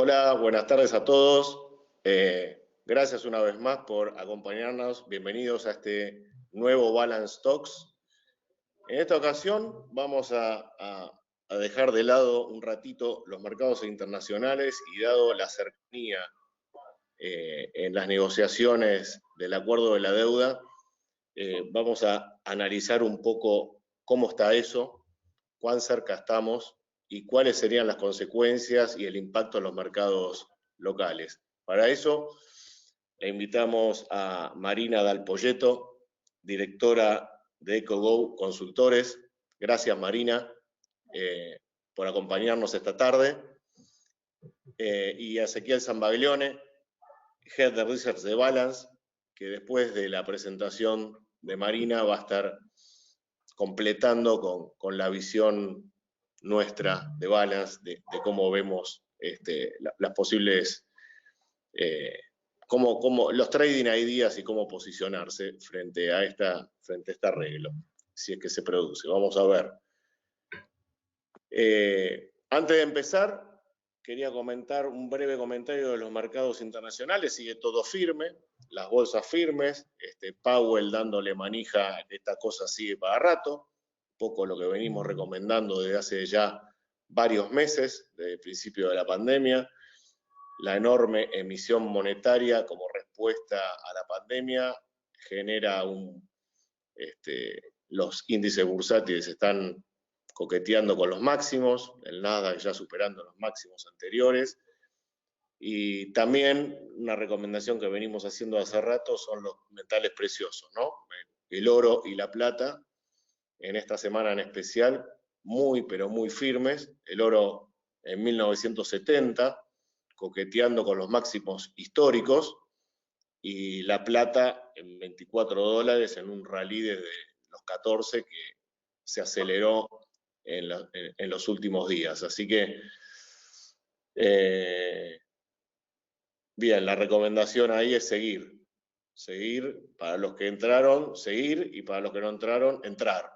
Hola, buenas tardes a todos. Gracias una vez más por acompañarnos. Bienvenidos a este nuevo Balance Talks. En esta ocasión vamos a dejar de lado un ratito los mercados internacionales y dado la cercanía en las negociaciones del acuerdo de la deuda, vamos a analizar un poco cómo está eso, cuán cerca estamos y cuáles serían las consecuencias y el impacto en los mercados locales. Para eso, le invitamos a Marina Dal Poyetto, directora de EcoGo Consultores. Gracias, Marina, por acompañarnos esta tarde. Y a Ezequiel Zambaglione, Head de Research de Balance, que después de la presentación de Marina va a estar completando con la visión nuestra de Balance, de cómo vemos las posibles, los trading ideas y cómo posicionarse frente a este arreglo, si es que se produce. Vamos a ver. Antes de empezar, quería comentar un breve comentario de los mercados internacionales. Sigue todo firme, las bolsas firmes, Powell dándole manija, esta cosa sigue para rato, poco lo que venimos recomendando desde hace ya varios meses, desde el principio de la pandemia. La enorme emisión monetaria como respuesta a la pandemia genera los índices bursátiles están coqueteando con los máximos, el Nasdaq ya superando los máximos anteriores. Y también una recomendación que venimos haciendo hace rato son los metales preciosos, ¿no? El oro y la plata, en esta semana en especial, muy pero muy firmes. El oro en 1970, coqueteando con los máximos históricos, y la plata en $24 en un rally desde los 14 que se aceleró en los últimos días. Así que, bien, la recomendación ahí es seguir. Seguir, para los que entraron, seguir, y para los que no entraron, entrar,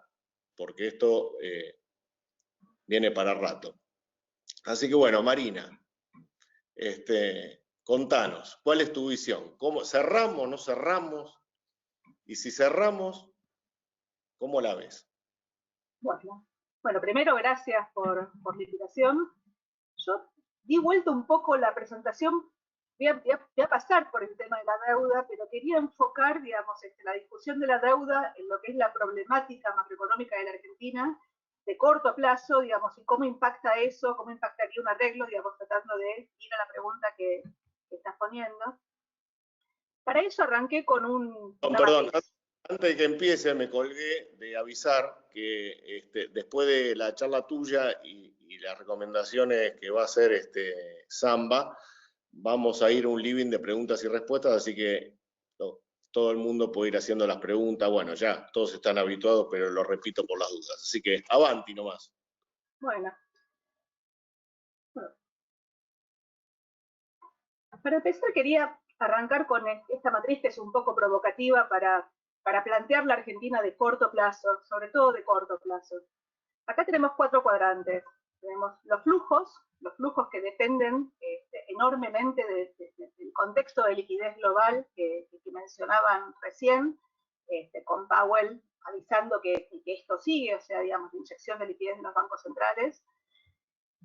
porque esto viene para rato. Así que bueno, Marina, contanos, ¿cuál es tu visión? ¿Cómo, cerramos, no cerramos? Y si cerramos, ¿cómo la ves? Bueno, primero gracias por la invitación. Yo di vuelta un poco la presentación, voy a pasar por el tema de la deuda, pero quería enfocar, digamos, la discusión de la deuda en lo que es la problemática macroeconómica de la Argentina de corto plazo, digamos, y cómo impacta eso, cómo impactaría un arreglo, digamos, tratando de ir a la pregunta que estás poniendo. Para eso arranqué con Perdón, antes de que empiece, me colgué de avisar que después de la charla tuya y las recomendaciones que va a hacer Samba, vamos a ir a un living de preguntas y respuestas, así que todo el mundo puede ir haciendo las preguntas. Bueno, ya todos están habituados, pero lo repito por las dudas. Así que avanti nomás. Bueno. Para empezar, quería arrancar con esta matriz que es un poco provocativa para plantear la Argentina de corto plazo, sobre todo de corto plazo. Acá tenemos 4 cuadrantes. Tenemos los flujos que dependen enormemente del contexto de liquidez global que mencionaban recién, con Powell avisando que esto sigue, o sea, digamos, la inyección de liquidez en los bancos centrales.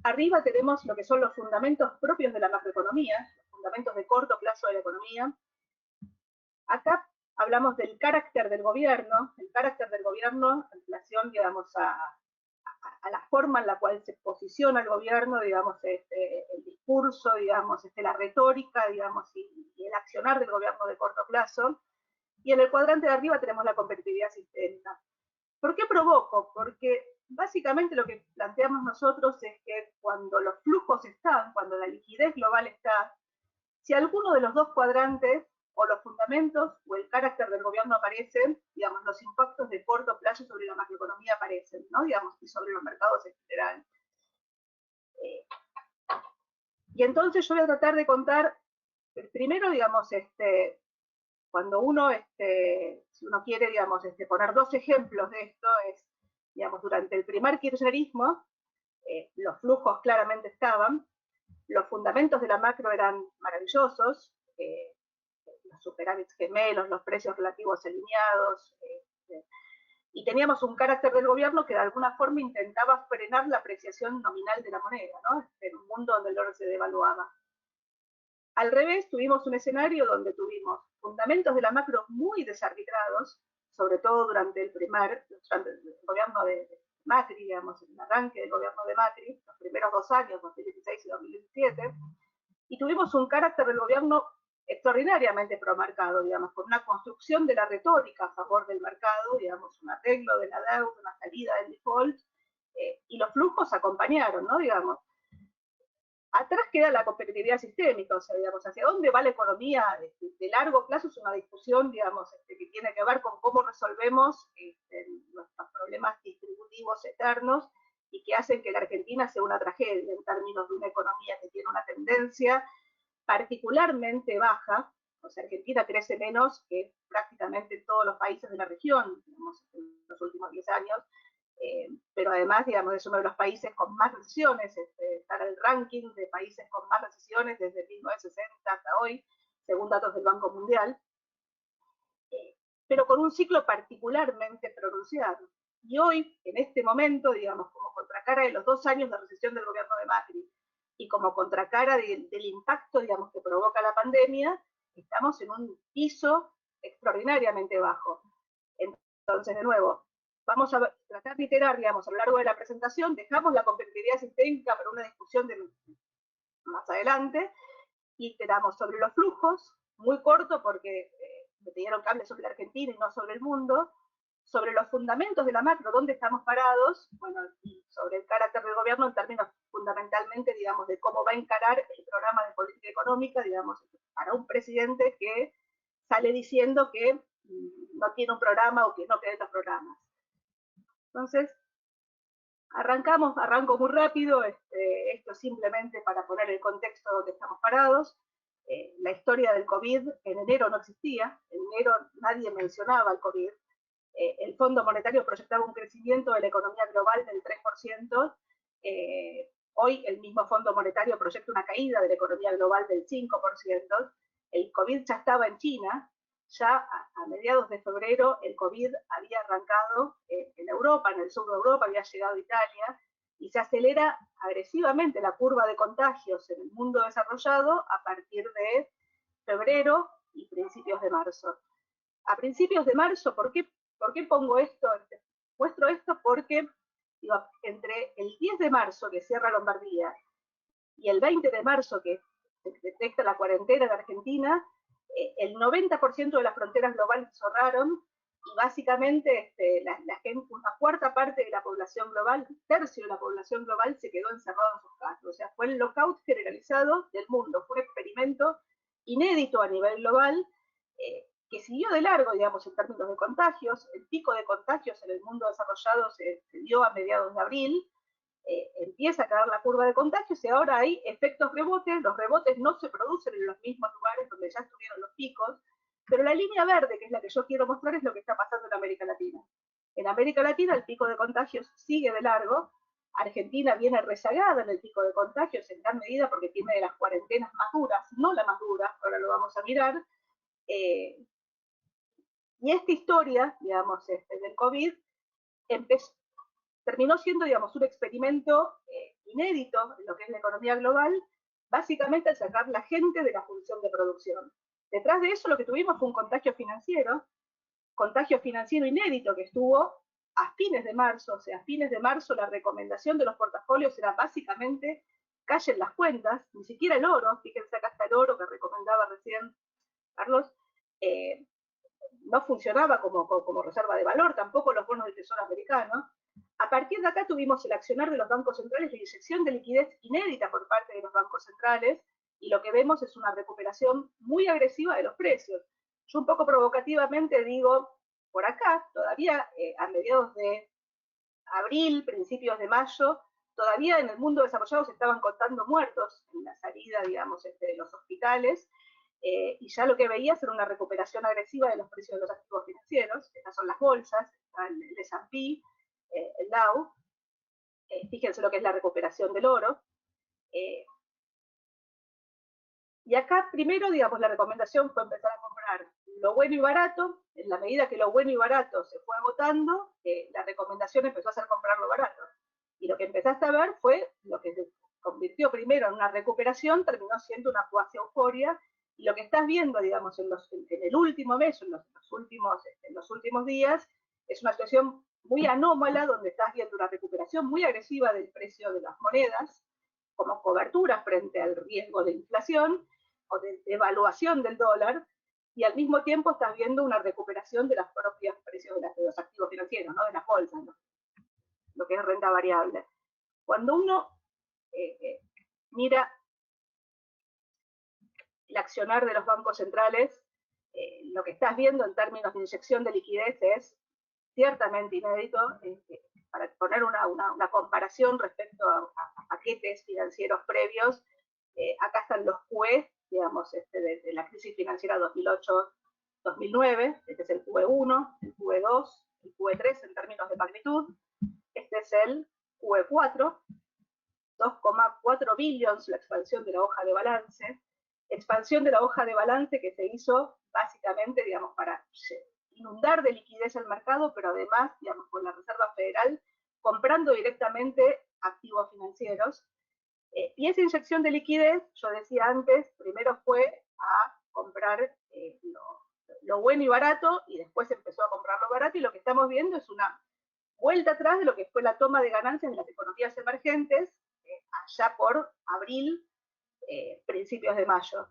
Arriba tenemos lo que son los fundamentos propios de la macroeconomía, los fundamentos de corto plazo de la economía. Acá hablamos del carácter del gobierno en relación, digamos, a la forma en la cual se posiciona el gobierno, digamos, el discurso, digamos, la retórica, digamos, y el accionar del gobierno de corto plazo. Y en el cuadrante de arriba tenemos la competitividad sistémica. ¿Por qué provoco? Porque básicamente lo que planteamos nosotros es que cuando los flujos están, cuando la liquidez global está, si alguno de los dos cuadrantes, o los fundamentos o el carácter del gobierno aparecen, digamos, los impactos de corto plazo sobre la macroeconomía aparecen, ¿no? Digamos, y sobre los mercados en general. Y entonces yo voy a tratar de contar, primero, digamos, cuando uno, si uno quiere, digamos, poner 2 ejemplos de esto, es, digamos, durante el primer kirchnerismo, los flujos claramente estaban, los fundamentos de la macro eran maravillosos, los superávits gemelos, los precios relativos alineados, y teníamos un carácter del gobierno que de alguna forma intentaba frenar la apreciación nominal de la moneda, ¿no? En un mundo donde el dólar se devaluaba. Al revés, tuvimos un escenario donde tuvimos fundamentos de la macro muy desarbitrados, sobre todo durante el gobierno de Macri, digamos, el arranque del gobierno de Macri, los primeros 2 años, 2016 y 2017, y tuvimos un carácter del gobierno extraordinariamente promarcado, digamos, con una construcción de la retórica a favor del mercado, digamos, un arreglo de la deuda, una salida del default, y los flujos acompañaron, ¿no? Digamos, atrás queda la competitividad sistémica, o sea, digamos, hacia dónde va la economía de largo plazo es una discusión, digamos, que tiene que ver con cómo resolvemos nuestros problemas distributivos eternos y que hacen que la Argentina sea una tragedia en términos de una economía que tiene una tendencia particularmente baja, o sea, Argentina crece menos que prácticamente todos los países de la región, digamos, en los últimos 10 años, pero además, digamos, es uno de los países con más recesiones, está en el ranking de países con más recesiones desde 1960 hasta hoy, según datos del Banco Mundial, pero con un ciclo particularmente pronunciado. Y hoy, en este momento, digamos, como contracara de los 2 años de recesión del gobierno de Macri y como contracara del impacto, digamos, que provoca la pandemia, estamos en un piso extraordinariamente bajo. Entonces, de nuevo, vamos a tratar de iterar, digamos, a lo largo de la presentación, dejamos la competitividad sistémica para una discusión de más adelante, y iteramos sobre los flujos, muy corto porque me pidieron que hable sobre la Argentina y no sobre el mundo, sobre los fundamentos de la macro, dónde estamos parados, bueno, y sobre el carácter del gobierno en términos fundamentalmente, digamos, de cómo va a encarar el programa de política económica, digamos, para un presidente que sale diciendo que no tiene un programa o que no tiene los programas. Entonces, arranco muy rápido, esto simplemente para poner el contexto donde estamos parados. La historia del COVID en enero no existía, en enero nadie mencionaba el COVID, el Fondo Monetario proyectaba un crecimiento de la economía global del 3%, hoy el mismo Fondo Monetario proyecta una caída de la economía global del 5%, el COVID ya estaba en China, ya a mediados de febrero el COVID había arrancado en Europa, en el sur de Europa, había llegado a Italia, y se acelera agresivamente la curva de contagios en el mundo desarrollado a partir de febrero y principios de marzo. A principios de marzo, ¿por qué pongo esto? Muestro esto porque digo, entre el 10 de marzo que cierra Lombardía y el 20 de marzo que se detecta la cuarentena en Argentina, el 90% de las fronteras globales cerraron y básicamente una cuarta parte de la población global, un tercio de la población global se quedó encerrado en sus casas. O sea, fue el lockout generalizado del mundo, fue un experimento inédito a nivel global, que siguió de largo, digamos, en términos de contagios. El pico de contagios en el mundo desarrollado se dio a mediados de abril, empieza a caer la curva de contagios y ahora hay efectos rebotes. Los rebotes no se producen en los mismos lugares donde ya estuvieron los picos, pero la línea verde, que es la que yo quiero mostrar, es lo que está pasando en América Latina. En América Latina el pico de contagios sigue de largo. Argentina viene rezagada en el pico de contagios en gran medida porque tiene de las cuarentenas más duras, no la más dura, ahora lo vamos a mirar. Y esta historia, digamos, del COVID, terminó siendo, digamos, un experimento inédito en lo que es la economía global, básicamente al sacar la gente de la función de producción. Detrás de eso lo que tuvimos fue un contagio financiero inédito que estuvo a fines de marzo. O sea, a fines de marzo la recomendación de los portafolios era básicamente callen las cuentas, ni siquiera el oro, fíjense acá está el oro que recomendaba recién Carlos, no funcionaba como reserva de valor, tampoco los bonos del Tesoro americano. A partir de acá tuvimos el accionar de los bancos centrales, la inyección de liquidez inédita por parte de los bancos centrales, y lo que vemos es una recuperación muy agresiva de los precios. Yo un poco provocativamente digo, por acá, todavía a mediados de abril, principios de mayo, todavía en el mundo desarrollado se estaban contando muertos en la salida, digamos, de los hospitales, y ya lo que veías era una recuperación agresiva de los precios de los activos financieros. Estas son las bolsas, el S&P, el Dow, fíjense lo que es la recuperación del oro, Y acá primero, digamos, la recomendación fue empezar a comprar lo bueno y barato. En la medida que lo bueno y barato se fue agotando, la recomendación empezó a ser comprar lo barato. Y lo que empezaste a ver fue lo que se convirtió primero en una recuperación, terminó siendo una cuasi euforia. Y lo que estás viendo, digamos, en el último mes, en los últimos días, es una situación muy anómala, donde estás viendo una recuperación muy agresiva del precio de las monedas, como cobertura frente al riesgo de inflación o de devaluación del dólar, y al mismo tiempo estás viendo una recuperación de los propios precios de los activos financieros, ¿no? De las bolsas, ¿no? Lo que es renta variable. Cuando uno mira el accionar de los bancos centrales, lo que estás viendo en términos de inyección de liquidez es ciertamente inédito. Para poner una comparación respecto a paquetes financieros previos, acá están los QE, digamos, de la crisis financiera 2008-2009, este es el QE1, el QE2, el QE3 en términos de magnitud, este es el QE4, 2,4 billones la expansión de la hoja de balance, que se hizo básicamente, digamos, para inundar de liquidez el mercado, pero además, digamos, con la Reserva Federal comprando directamente activos financieros. Y esa inyección de liquidez, yo decía antes, primero fue a comprar lo bueno y barato, y después empezó a comprar lo barato, y lo que estamos viendo es una vuelta atrás de lo que fue la toma de ganancias en las economías emergentes, allá por abril, principios de mayo.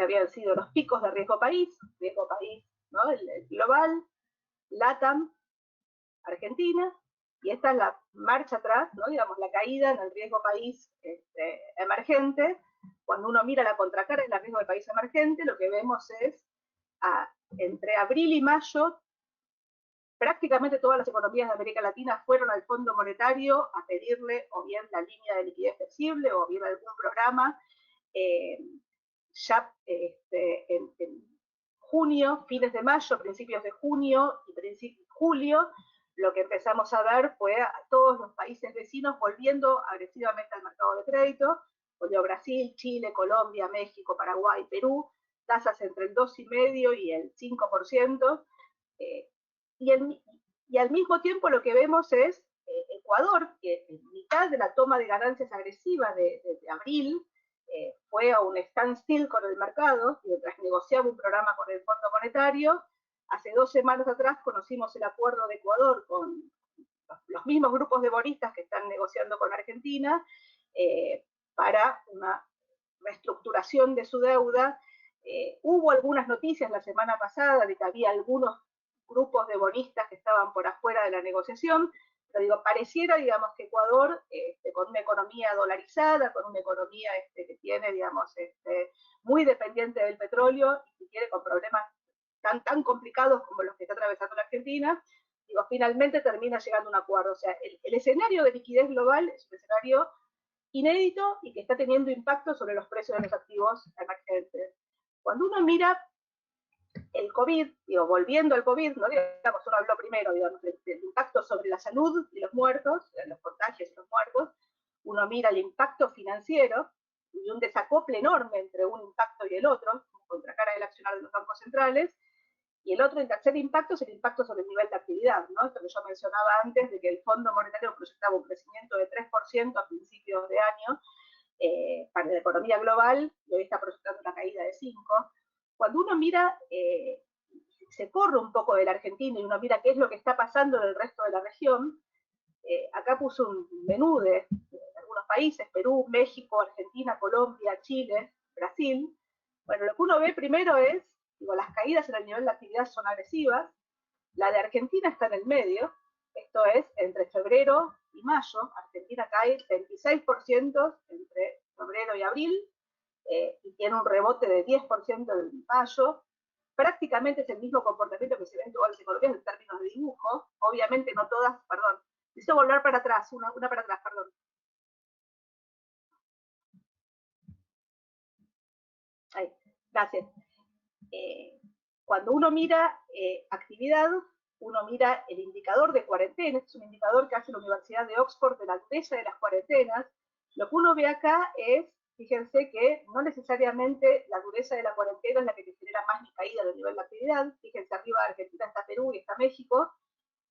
Habían sido los picos de riesgo país, ¿no? el global, LATAM, Argentina, y esta es la marcha atrás, ¿no? Digamos, la caída en el riesgo país emergente. Cuando uno mira la contracara en el riesgo del país emergente, lo que vemos es, entre abril y mayo, prácticamente todas las economías de América Latina fueron al Fondo Monetario a pedirle o bien la línea de liquidez flexible o bien algún programa. Ya en junio, fines de mayo, principios de junio y principios de julio, lo que empezamos a ver fue a todos los países vecinos volviendo agresivamente al mercado de crédito. Volvió Brasil, Chile, Colombia, México, Paraguay, Perú, tasas entre el 2,5% y el 5%. Y al mismo tiempo lo que vemos es Ecuador, que en mitad de la toma de ganancias agresiva de abril, fue a un standstill con el mercado, mientras negociaba un programa con el Fondo Monetario. Hace 2 semanas atrás conocimos el acuerdo de Ecuador con los mismos grupos de bonistas que están negociando con Argentina, para una reestructuración de su deuda. Hubo algunas noticias la semana pasada de que había algunos grupos de bonistas que estaban por afuera de la negociación, pero digo, pareciera, digamos, que Ecuador, con una economía dolarizada, con una economía que tiene, digamos, muy dependiente del petróleo, y que tiene con problemas tan complicados como los que está atravesando la Argentina, digo, finalmente termina llegando a un acuerdo. O sea, el escenario de liquidez global es un escenario inédito y que está teniendo impacto sobre los precios de los activos emergentes. Cuando uno mira el COVID, digo, volviendo al COVID, ¿no? Digamos, uno habló primero, digamos, del impacto sobre la salud y los muertos, los contagios y los muertos. Uno mira el impacto financiero y un desacople enorme entre un impacto y el otro, contracara del accionar de los bancos centrales, y el otro, el tercer impacto, es el impacto sobre el nivel de actividad, ¿no? Esto que yo mencionaba antes, de que el Fondo Monetario proyectaba un crecimiento de 3% a principios de año para la economía global, y hoy está proyectando una caída de 5%. Cuando uno mira, se corre un poco de la Argentina y uno mira qué es lo que está pasando en el resto de la región, acá puse un menú de algunos países: Perú, México, Argentina, Colombia, Chile, Brasil. Bueno, lo que uno ve primero es, digo, las caídas en el nivel de actividad son agresivas. La de Argentina está en el medio, esto es, entre febrero y mayo, Argentina cae 26% entre febrero y abril, y tiene un rebote de 10% en mayo. Prácticamente es el mismo comportamiento que se ve en todas las economías en términos de dibujo. Obviamente no todas, perdón, necesito volver para atrás, una para atrás, perdón. Ahí, gracias. Cuando uno mira actividad, uno mira el indicador de cuarentena. Este es un indicador que hace la Universidad de Oxford de la dureza de las cuarentenas. Lo que uno ve acá es Fíjense que no necesariamente la dureza de la cuarentena es la que te genera más ni caída del nivel de actividad. Fíjense, arriba de Argentina está Perú y está México.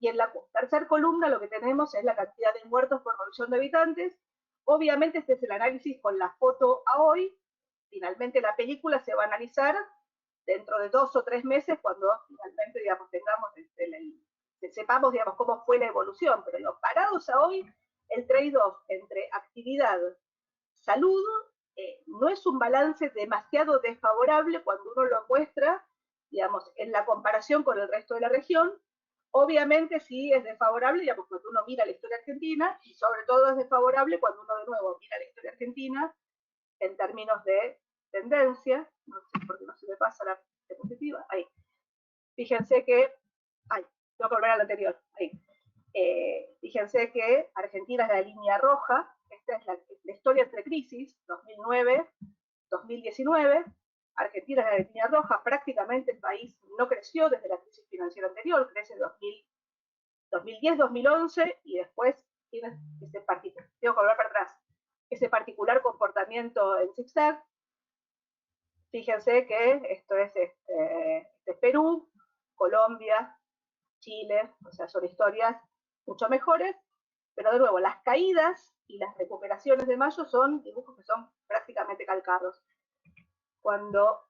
Y en la tercera columna lo que tenemos es la cantidad de muertos por millón de habitantes. Obviamente este es el análisis con la foto a hoy. Finalmente la película se va a analizar dentro de 2 o 3 meses cuando finalmente, digamos, sepamos, digamos, cómo fue la evolución. Pero digo, parados a hoy, el trade-off entre actividad, salud, no es un balance demasiado desfavorable cuando uno lo muestra, digamos, en la comparación con el resto de la región. Obviamente sí es desfavorable, digamos, cuando uno mira la historia argentina, y sobre todo es desfavorable cuando uno de nuevo mira la historia argentina en términos de tendencia. No sé por qué no se me pasa la diapositiva. Ahí. Fíjense que, tengo que volver a la anterior. Ahí. Fíjense que Argentina es la línea roja. Esta es la historia entre crisis, 2009-2019. Argentina es la línea roja, prácticamente el país no creció desde la crisis financiera anterior, crece en 2010-2011 y después tiene tengo que volver para atrás, ese particular comportamiento en zigzag. Fíjense que esto es Perú, Colombia, Chile, o sea, son historias mucho mejores, pero de nuevo, las caídas y las recuperaciones de mayo son dibujos que son prácticamente calcados. Cuando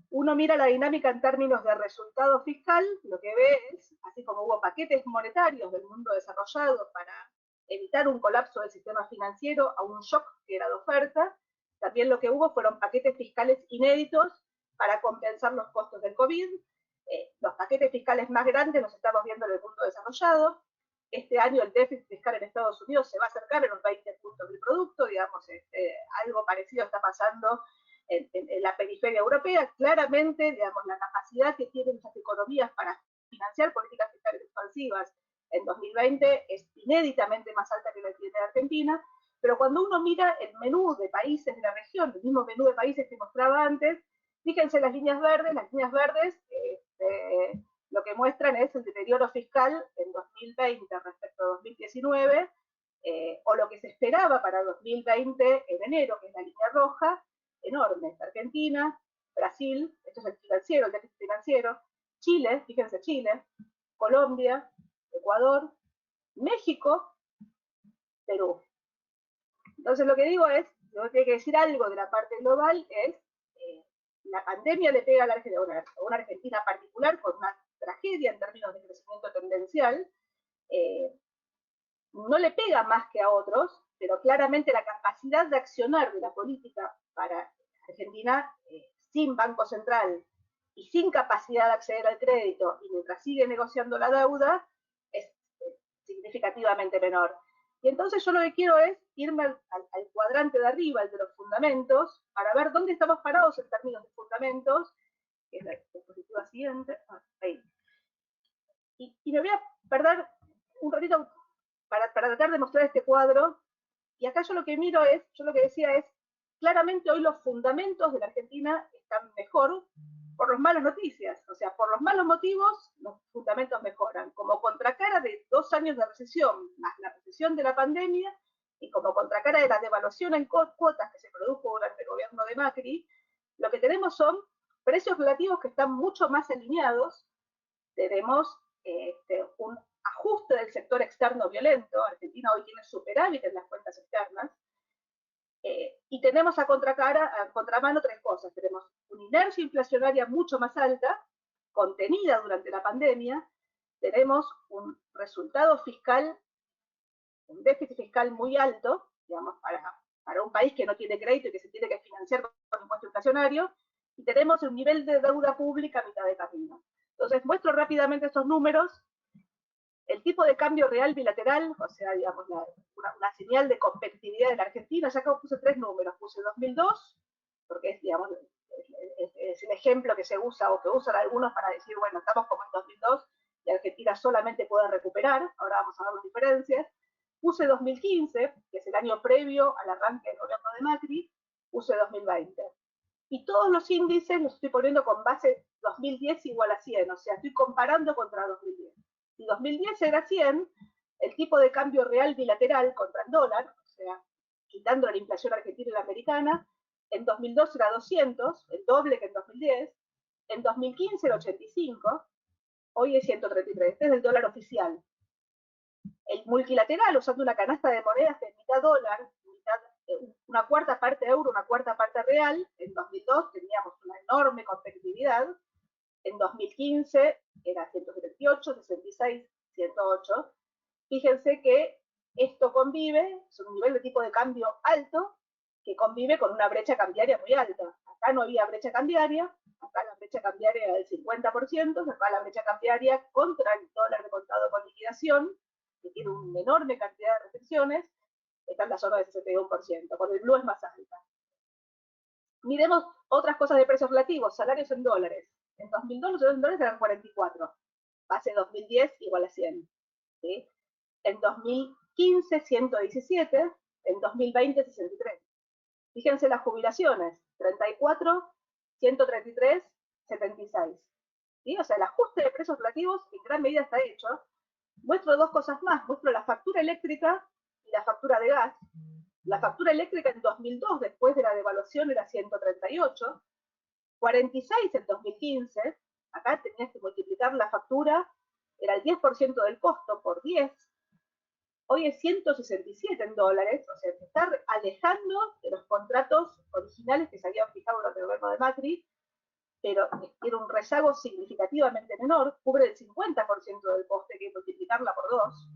uno mira la dinámica en términos de resultado fiscal, lo que ve es, así como hubo paquetes monetarios del mundo desarrollado para evitar un colapso del sistema financiero a un shock que era de oferta, también lo que hubo fueron paquetes fiscales inéditos para compensar los costos del COVID. Los paquetes fiscales más grandes los estamos viendo en el mundo desarrollado. Este año el déficit fiscal en Estados Unidos se va a acercar a los 20 puntos del producto, digamos, algo parecido está pasando en la periferia europea. Claramente, digamos, la capacidad que tienen las economías para financiar políticas fiscales expansivas en 2020 es inéditamente más alta que la que tiene Argentina, pero cuando uno mira el menú de países de la región, el mismo menú de países que mostraba antes, fíjense las líneas verdes lo que muestran es el deterioro fiscal en 2020 respecto a 2019, o lo que se esperaba para 2020 en enero, que es la línea roja, enorme. Argentina, Brasil, esto es el financiero, el déficit financiero, Chile, fíjense Chile, Colombia, Ecuador, México, Perú. Entonces lo que digo es, lo que hay que decir algo de la parte global es, la pandemia le pega a una Argentina particular con una tragedia en términos de crecimiento tendencial, no le pega más que a otros, pero claramente la capacidad de accionar de la política para Argentina, sin Banco Central y sin capacidad de acceder al crédito, y mientras sigue negociando la deuda, es significativamente menor. Y entonces yo lo que quiero es irme al cuadrante de arriba, el de los fundamentos, para ver dónde estamos parados en términos de fundamentos, que es la diapositiva siguiente. Ahí. Y me voy a perder un ratito para tratar de mostrar este cuadro. Y acá yo lo que miro es, yo lo que decía es, claramente hoy los fundamentos de la Argentina están mejor por las malas noticias. O sea, por los malos motivos, los fundamentos mejoran. Como contracara de 2 años de recesión, más la recesión de la pandemia, y como contracara de la devaluación en cuotas que se produjo durante el gobierno de Macri, lo que tenemos son precios relativos que están mucho más alineados. Tenemos un ajuste del sector externo violento. Argentina hoy tiene superávit en las cuentas externas. Y tenemos a contramano 3 cosas. Tenemos una inercia inflacionaria mucho más alta, contenida durante la pandemia. Tenemos un resultado fiscal, un déficit fiscal muy alto, digamos, para un país que no tiene crédito y que se tiene que financiar con impuesto inflacionario. Y tenemos un nivel de deuda pública a mitad de camino. Entonces, muestro rápidamente estos números. El tipo de cambio real bilateral, o sea, digamos, una señal de competitividad de la Argentina, ya acá puse 3 números, puse 2002, porque es, digamos, es el ejemplo que se usa o que usan algunos para decir, bueno, estamos como en 2002 y Argentina solamente puede recuperar, ahora vamos a ver las diferencias. Puse 2015, que es el año previo al arranque del gobierno de Macri, puse 2020. Y todos los índices los estoy poniendo con base 2010 igual a 100, o sea, estoy comparando contra 2010. Si 2010 era 100, el tipo de cambio real bilateral contra el dólar, o sea, quitando la inflación argentina y la americana. En 2002 era 200, el doble que en 2010. En 2015 era 85, hoy es 133. Este es el dólar oficial. El multilateral, usando una canasta de monedas de mitad dólar, una cuarta parte euro, una cuarta parte real. En 2002 teníamos una enorme competitividad. En 2015 era 178, 66, 108. Fíjense que esto convive, es un nivel de tipo de cambio alto, que convive con una brecha cambiaria muy alta. Acá no había brecha cambiaria, acá la brecha cambiaria era del 50%, acá la brecha cambiaria contra el dólar de contado con liquidación, que tiene una enorme cantidad de restricciones, está en la zona del 61%, con el blue es más alta. Miremos otras cosas de precios relativos, salarios en dólares. En 2002 los salarios en dólares eran 44, base 2010 igual a 100. ¿Sí? En 2015 117, en 2020 63. Fíjense las jubilaciones, 34, 133, 76. ¿Sí? O sea, el ajuste de precios relativos en gran medida está hecho. Muestro dos cosas más, muestro la factura eléctrica y la factura de gas. La factura eléctrica en 2002, después de la devaluación, era 138, 46 en 2015, acá tenías que multiplicar la factura, era el 10% del costo por 10, hoy es 167 en dólares, o sea, se está alejando de los contratos originales que se habían fijado durante el gobierno de Macri, pero tiene un rezago significativamente menor, cubre el 50% del coste, que hay que multiplicarla por 2.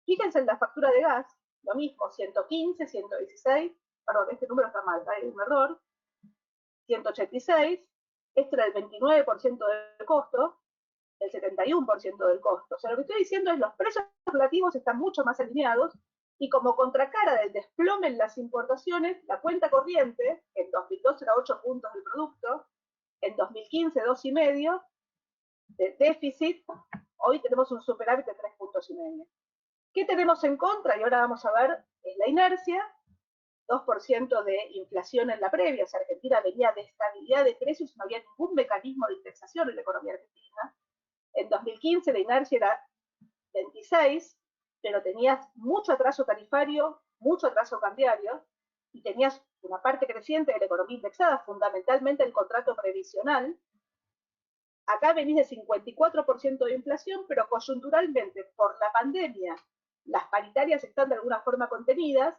Fíjense en la factura de gas, lo mismo, 115, 116, perdón, este número está mal, hay un error, 186, este era el 29% del costo, el 71% del costo. O sea, lo que estoy diciendo es que los precios relativos están mucho más alineados y como contracara del desplome en las importaciones, la cuenta corriente, que en 2002 era 8 puntos del producto, en 2015 2,5 de déficit, hoy tenemos un superávit de 3,5 puntos. ¿Qué tenemos en contra? Y ahora vamos a ver la inercia, 2% de inflación en la previa, o sea, Argentina venía de estabilidad de precios y no había ningún mecanismo de indexación en la economía argentina. En 2015 la inercia era 26, pero tenías mucho atraso tarifario, mucho atraso cambiario, y tenías una parte creciente de la economía indexada, fundamentalmente el contrato previsional. Acá venís de 54% de inflación, pero coyunturalmente, por la pandemia, las paritarias están de alguna forma contenidas,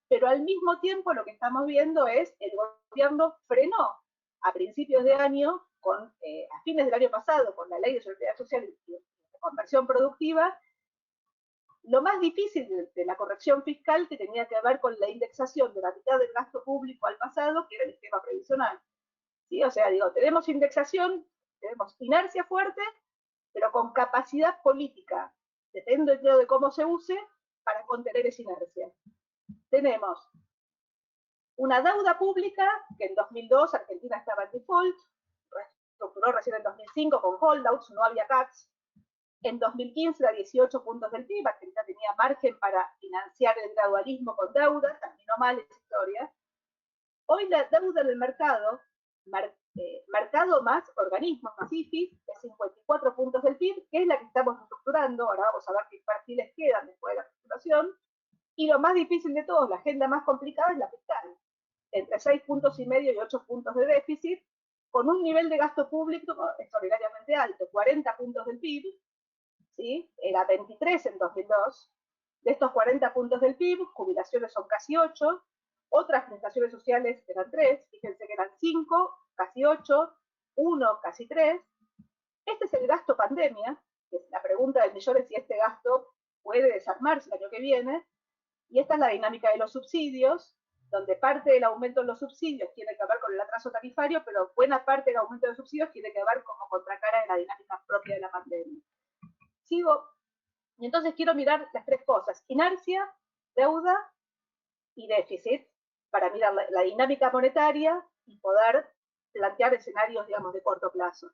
pero al mismo tiempo lo que estamos viendo es el gobierno frenó a principios de año, a fines del año pasado, con la ley de seguridad social y de conversión productiva, lo más difícil de la corrección fiscal que tenía que ver con la indexación de la mitad del gasto público al pasado, que era el esquema previsional. ¿Sí? O sea, digo, tenemos indexación, tenemos inercia fuerte, pero con capacidad política, depende de cómo se use, para contener esa inercia. Tenemos una deuda pública, que en 2002 Argentina estaba en default, reestructuró recién en 2005 con holdouts, no había CACs. En 2015 era 18 puntos del PIB, Argentina tenía margen para financiar el gradualismo con deuda, terminó mal esa historia. Hoy la deuda del mercado, mercado más organismos, más IFIs, es 54 puntos del PIB, que es la que estamos reestructurando, ahora vamos a ver qué perfiles quedan después de la reestructuración, y lo más difícil de todo, la agenda más complicada es la fiscal, entre 6,5 puntos y 8 puntos de déficit, con un nivel de gasto público extraordinariamente alto, 40 puntos del PIB, ¿sí? Era 23 en 2002, de estos 40 puntos del PIB, jubilaciones son casi 8, otras prestaciones sociales eran 3, fíjense que eran 5, casi 8, 1, casi 3. Este es el gasto pandemia, que es la pregunta del millón es si este gasto puede desarmarse el año que viene, y esta es la dinámica de los subsidios, donde parte del aumento de los subsidios tiene que ver con el atraso tarifario, pero buena parte del aumento de los subsidios tiene que ver como contracara de la dinámica propia de la pandemia. Sigo, y entonces quiero mirar las tres cosas, inercia, deuda y déficit, para mirar la dinámica monetaria y poder plantear escenarios, digamos, de corto plazo.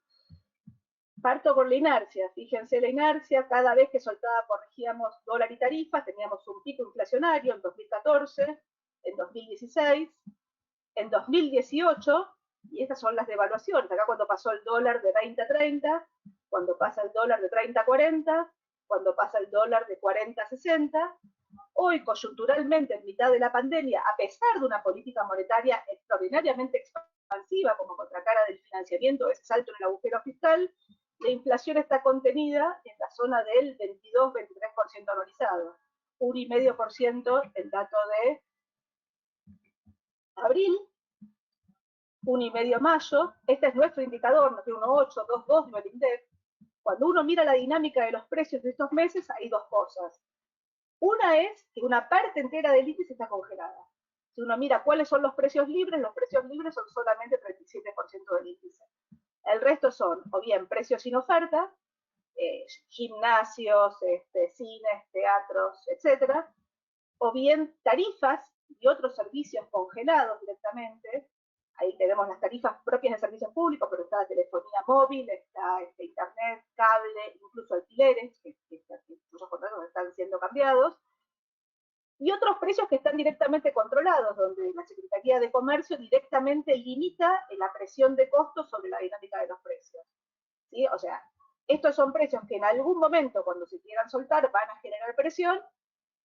Parto por la inercia, fíjense la inercia, cada vez que corregíamos dólar y tarifas, teníamos un pico inflacionario en 2014, en 2016, en 2018, y estas son las devaluaciones, acá cuando pasó el dólar de 20 a 30, cuando pasa el dólar de 30 a 40, cuando pasa el dólar de 40 a 60, Hoy, coyunturalmente, en mitad de la pandemia, a pesar de una política monetaria extraordinariamente expansiva como contracara del financiamiento, ese salto en el agujero fiscal, la inflación está contenida en la zona del 22-23% anualizado. 1,5% el dato de abril, 1,5 mayo. Este es nuestro indicador, no 1,8, 2,2 del INDEC. Cuando uno mira la dinámica de los precios de estos meses, hay dos cosas. Una es que una parte entera del índice está congelada. Si uno mira cuáles son los precios libres son solamente 37% del índice. El resto son, o bien, precios sin oferta, gimnasios, cines, teatros, etc., o bien tarifas y otros servicios congelados directamente. Ahí tenemos las tarifas propias de servicios públicos, pero está la telefonía móvil, está internet, cable, incluso alquileres, que muchos contratos están siendo cambiados, y otros precios que están directamente controlados, donde la Secretaría de Comercio directamente limita la presión de costos sobre la dinámica de los precios. ¿Sí? O sea, estos son precios que en algún momento, cuando se quieran soltar, van a generar presión.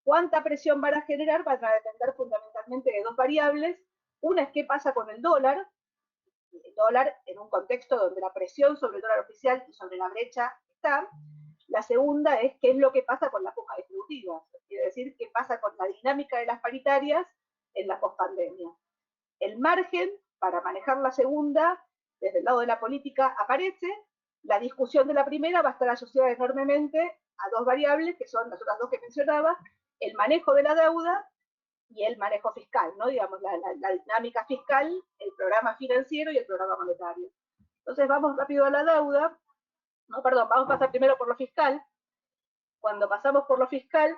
¿Cuánta presión van a generar? Van a depender fundamentalmente de dos variables. Una es qué pasa con el dólar en un contexto donde la presión sobre el dólar oficial y sobre la brecha está. La segunda es qué es lo que pasa con la puja distributiva, quiere decir qué pasa con la dinámica de las paritarias en la pospandemia. El margen para manejar la segunda, desde el lado de la política, aparece. La discusión de la primera va a estar asociada enormemente a dos variables, que son las otras dos que mencionaba, el manejo de la deuda y el manejo fiscal, ¿no? Digamos, la dinámica fiscal, el programa financiero y el programa monetario. Entonces vamos rápido a la deuda. No, perdón, vamos a pasar primero por lo fiscal. Cuando pasamos por lo fiscal,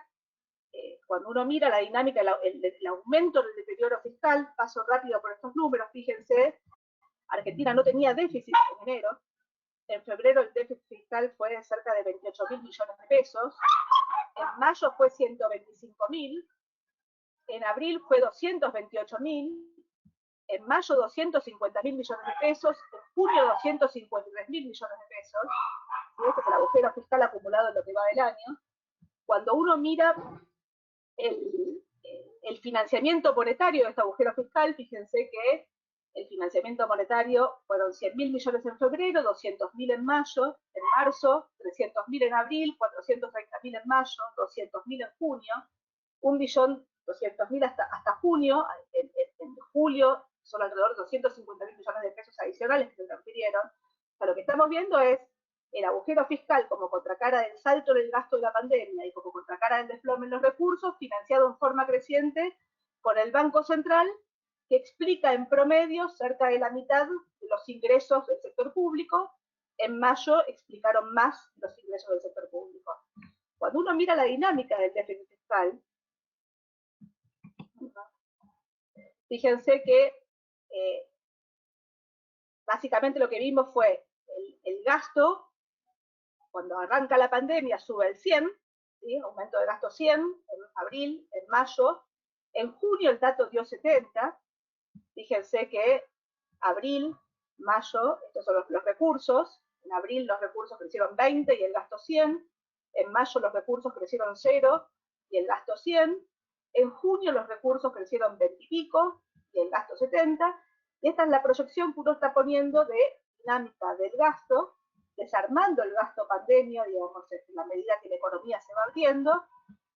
cuando uno mira la dinámica, el aumento del deterioro fiscal, paso rápido por estos números, fíjense, Argentina no tenía déficit en enero. En febrero el déficit fiscal fue de cerca de 28.000 millones de pesos. En mayo fue 125.000. En abril fue 228.000. En mayo 250.000 millones de pesos. En junio 253.000 millones de pesos. Este es el agujero fiscal acumulado en lo que va del año. Cuando uno mira el financiamiento monetario de este agujero fiscal, fíjense que el financiamiento monetario fueron 100.000 millones en febrero, 200.000 en mayo, en marzo, 300.000 en abril, 430.000 en mayo, 200.000 en junio, 1.200.000 hasta junio. En julio son alrededor de 250.000 millones de pesos adicionales que se transfirieron. O sea, lo que estamos viendo es el agujero fiscal como contracara del salto del gasto de la pandemia y como contracara del desplome en los recursos, financiado en forma creciente con el Banco Central, que explica en promedio cerca de la mitad de los ingresos del sector público. En mayo explicaron más los ingresos del sector público. Cuando uno mira la dinámica del déficit fiscal, fíjense que básicamente lo que vimos fue el gasto. Cuando arranca la pandemia sube el 100, ¿sí? Aumento de gasto 100 en abril, en mayo. En junio el dato dio 70. Fíjense que abril, mayo, estos son los recursos. En abril los recursos crecieron 20 y el gasto 100. En mayo los recursos crecieron 0 y el gasto 100. En junio los recursos crecieron 20 y pico y el gasto 70. Y esta es la proyección que uno está poniendo de dinámica del gasto, desarmando el gasto pandemia, digamos, en la medida que la economía se va abriendo,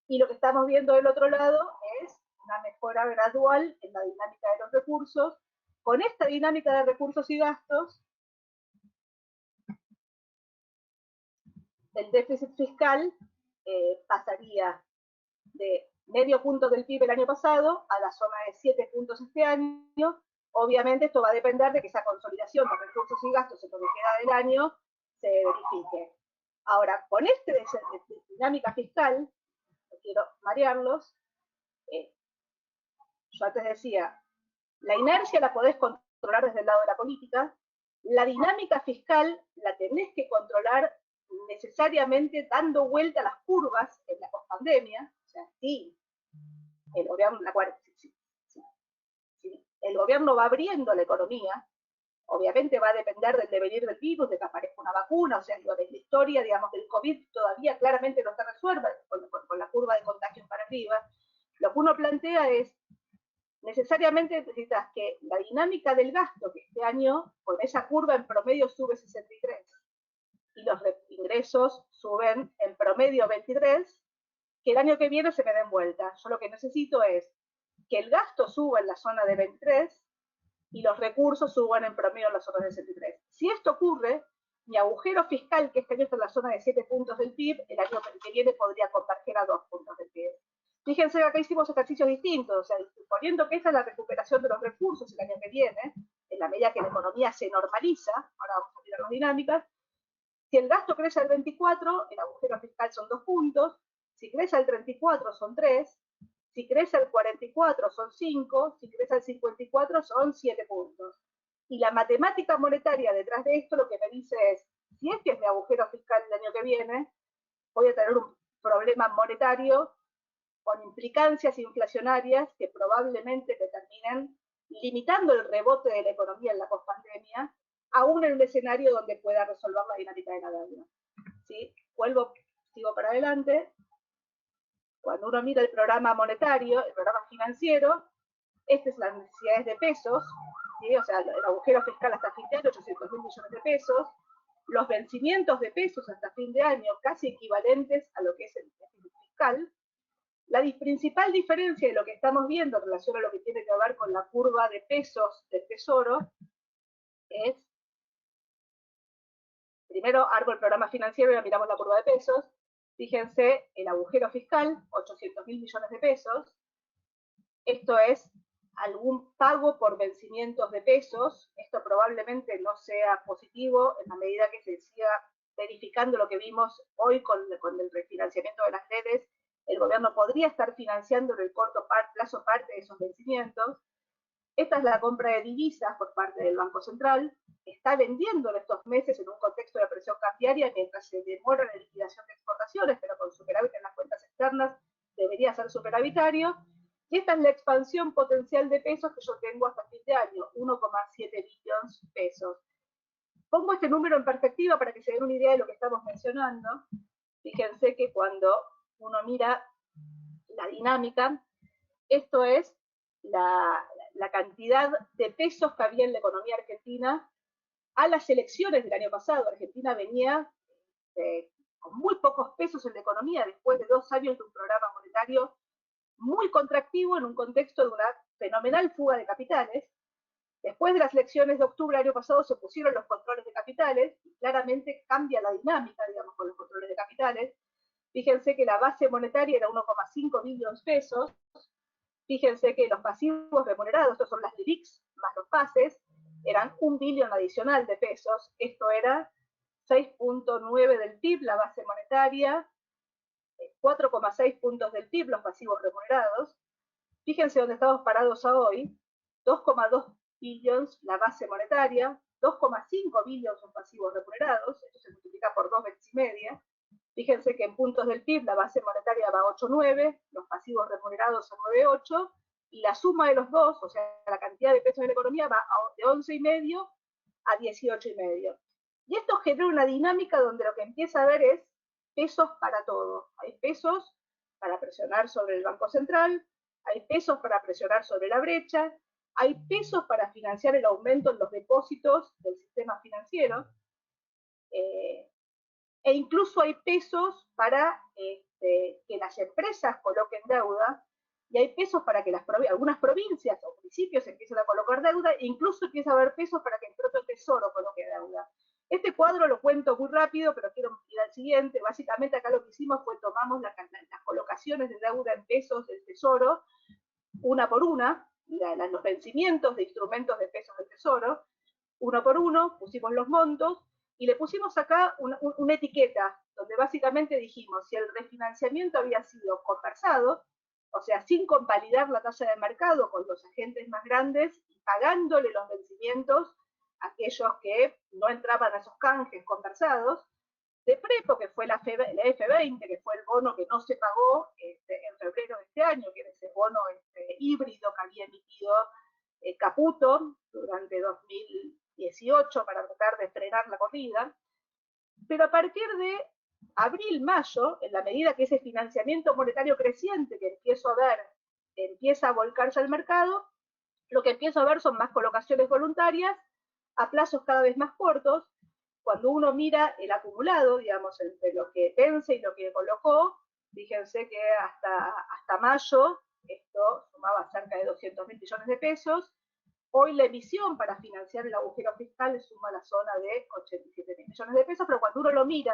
y lo que estamos viendo del otro lado es una mejora gradual en la dinámica de los recursos. Con esta dinámica de recursos y gastos, el déficit fiscal pasaría de medio punto del PIB el año pasado a la zona de 7 puntos este año. Obviamente esto va a depender de que esa consolidación de recursos y gastos en lo que queda del año se verifique. Ahora, con esta dinámica fiscal, no quiero marearlos, yo antes decía, la inercia la podés controlar desde el lado de la política, la dinámica fiscal la tenés que controlar necesariamente dando vuelta a las curvas en la pospandemia. O sea, sí, el gobierno, el gobierno va abriendo la economía, obviamente va a depender del devenir del virus, de que aparezca una vacuna. O sea, la historia, digamos, del COVID todavía claramente no está resuelta con la curva de contagios para arriba. Lo que uno plantea es, necesariamente necesitas que la dinámica del gasto, que este año con esa curva en promedio sube 63, y los ingresos suben en promedio 23, que el año que viene se me den vuelta. Yo lo que necesito es que el gasto suba en la zona de 23 y los recursos suban en promedio en la zona de 63. Si esto ocurre, mi agujero fiscal, que este año está en la zona de 7 puntos del PIB, el año que viene podría converger a 2 puntos del PIB. Fíjense que acá hicimos ejercicios distintos, o sea, suponiendo que esta es la recuperación de los recursos el año que viene, en la medida que la economía se normaliza, ahora vamos a mirar las dinámicas, si el gasto crece al 24, el agujero fiscal son 2 puntos, si crece al 34 son 3, si crece al 44 son 5, si crece al 54 son 7 puntos. Y la matemática monetaria detrás de esto lo que me dice es, si este es mi agujero fiscal el año que viene, voy a tener un problema monetario con implicancias inflacionarias que probablemente te terminen limitando el rebote de la economía en la pospandemia, aún en un escenario donde pueda resolver la dinámica de la deuda. ¿Sí? Sigo para adelante. Cuando uno mira el programa monetario, el programa financiero, estas son las necesidades de pesos, ¿sí? O sea, el agujero fiscal hasta fin de año, 800.000 millones de pesos, los vencimientos de pesos hasta fin de año, casi equivalentes a lo que es el déficit fiscal. La principal diferencia de lo que estamos viendo en relación a lo que tiene que ver con la curva de pesos del Tesoro es, primero armo el programa financiero y ya miramos la curva de pesos. Fíjense, el agujero fiscal, 800.000 millones de pesos. Esto es algún pago por vencimientos de pesos. Esto probablemente no sea positivo en la medida que se siga verificando lo que vimos hoy con el refinanciamiento de las redes. El gobierno podría estar financiando en el corto plazo parte de esos vencimientos. Esta es la compra de divisas por parte del Banco Central. Está vendiendo en estos meses en un contexto de presión cambiaria mientras se demora la liquidación de exportaciones, pero con superávit en las cuentas externas debería ser superavitario. Y esta es la expansión potencial de pesos que yo tengo hasta fin de año, 1,7 billones de pesos. Pongo este número en perspectiva para que se den una idea de lo que estamos mencionando. Fíjense que cuando uno mira la dinámica, esto es la cantidad de pesos que había en la economía argentina a las elecciones del año pasado. Argentina venía con muy pocos pesos en la economía después de 2 años de un programa monetario muy contractivo en un contexto de una fenomenal fuga de capitales. Después de las elecciones de octubre del año pasado se pusieron los controles de capitales y claramente cambia la dinámica, digamos, con los controles de capitales. Fíjense que la base monetaria era 1,5 billones de pesos. Fíjense que los pasivos remunerados, estos son las LELIQs más los pases, eran 1 billón adicional de pesos. Esto era 6,9 del PIB, la base monetaria, 4,6 puntos del PIB, los pasivos remunerados. Fíjense dónde estamos parados a hoy, 2,2 billones la base monetaria, 2,5 billones son pasivos remunerados, esto se multiplica por 2 veces y media. Fíjense que en puntos del PIB la base monetaria va a 8,9, los pasivos remunerados a 9,8, y la suma de los dos, o sea, la cantidad de pesos en la economía va de 11,5 a 18,5. Y esto genera una dinámica donde lo que empieza a ver es pesos para todo. Hay pesos para presionar sobre el Banco Central, hay pesos para presionar sobre la brecha, hay pesos para financiar el aumento en los depósitos del sistema financiero, e incluso hay pesos para que las empresas coloquen deuda, y hay pesos para que algunas provincias o municipios empiecen a colocar deuda, e incluso empieza a haber pesos para que el propio Tesoro coloque deuda. Este cuadro lo cuento muy rápido, pero quiero ir al siguiente. Básicamente acá lo que hicimos fue tomamos las colocaciones de deuda en pesos del Tesoro, una por una, los vencimientos de instrumentos de pesos del Tesoro, uno por uno, pusimos los montos, y le pusimos acá una etiqueta, donde básicamente dijimos si el refinanciamiento había sido conversado, o sea, sin convalidar la tasa de mercado con los agentes más grandes y pagándole los vencimientos a aquellos que no entraban a esos canjes conversados, de Prepo, que fue la F20, que fue el bono que no se pagó en febrero de este año, que era ese bono híbrido que había emitido Caputo durante 2018 para tratar de frenar la corrida. Pero a partir de abril, mayo, en la medida que ese financiamiento monetario creciente que empiezo a ver empieza a volcarse al mercado, lo que empiezo a ver son más colocaciones voluntarias a plazos cada vez más cortos. Cuando uno mira el acumulado, digamos, entre lo que vence y lo que colocó, fíjense que hasta mayo esto sumaba cerca de 200.000 millones de pesos. Hoy la emisión para financiar el agujero fiscal suma la zona de 87.000 millones de pesos, pero cuando uno lo mira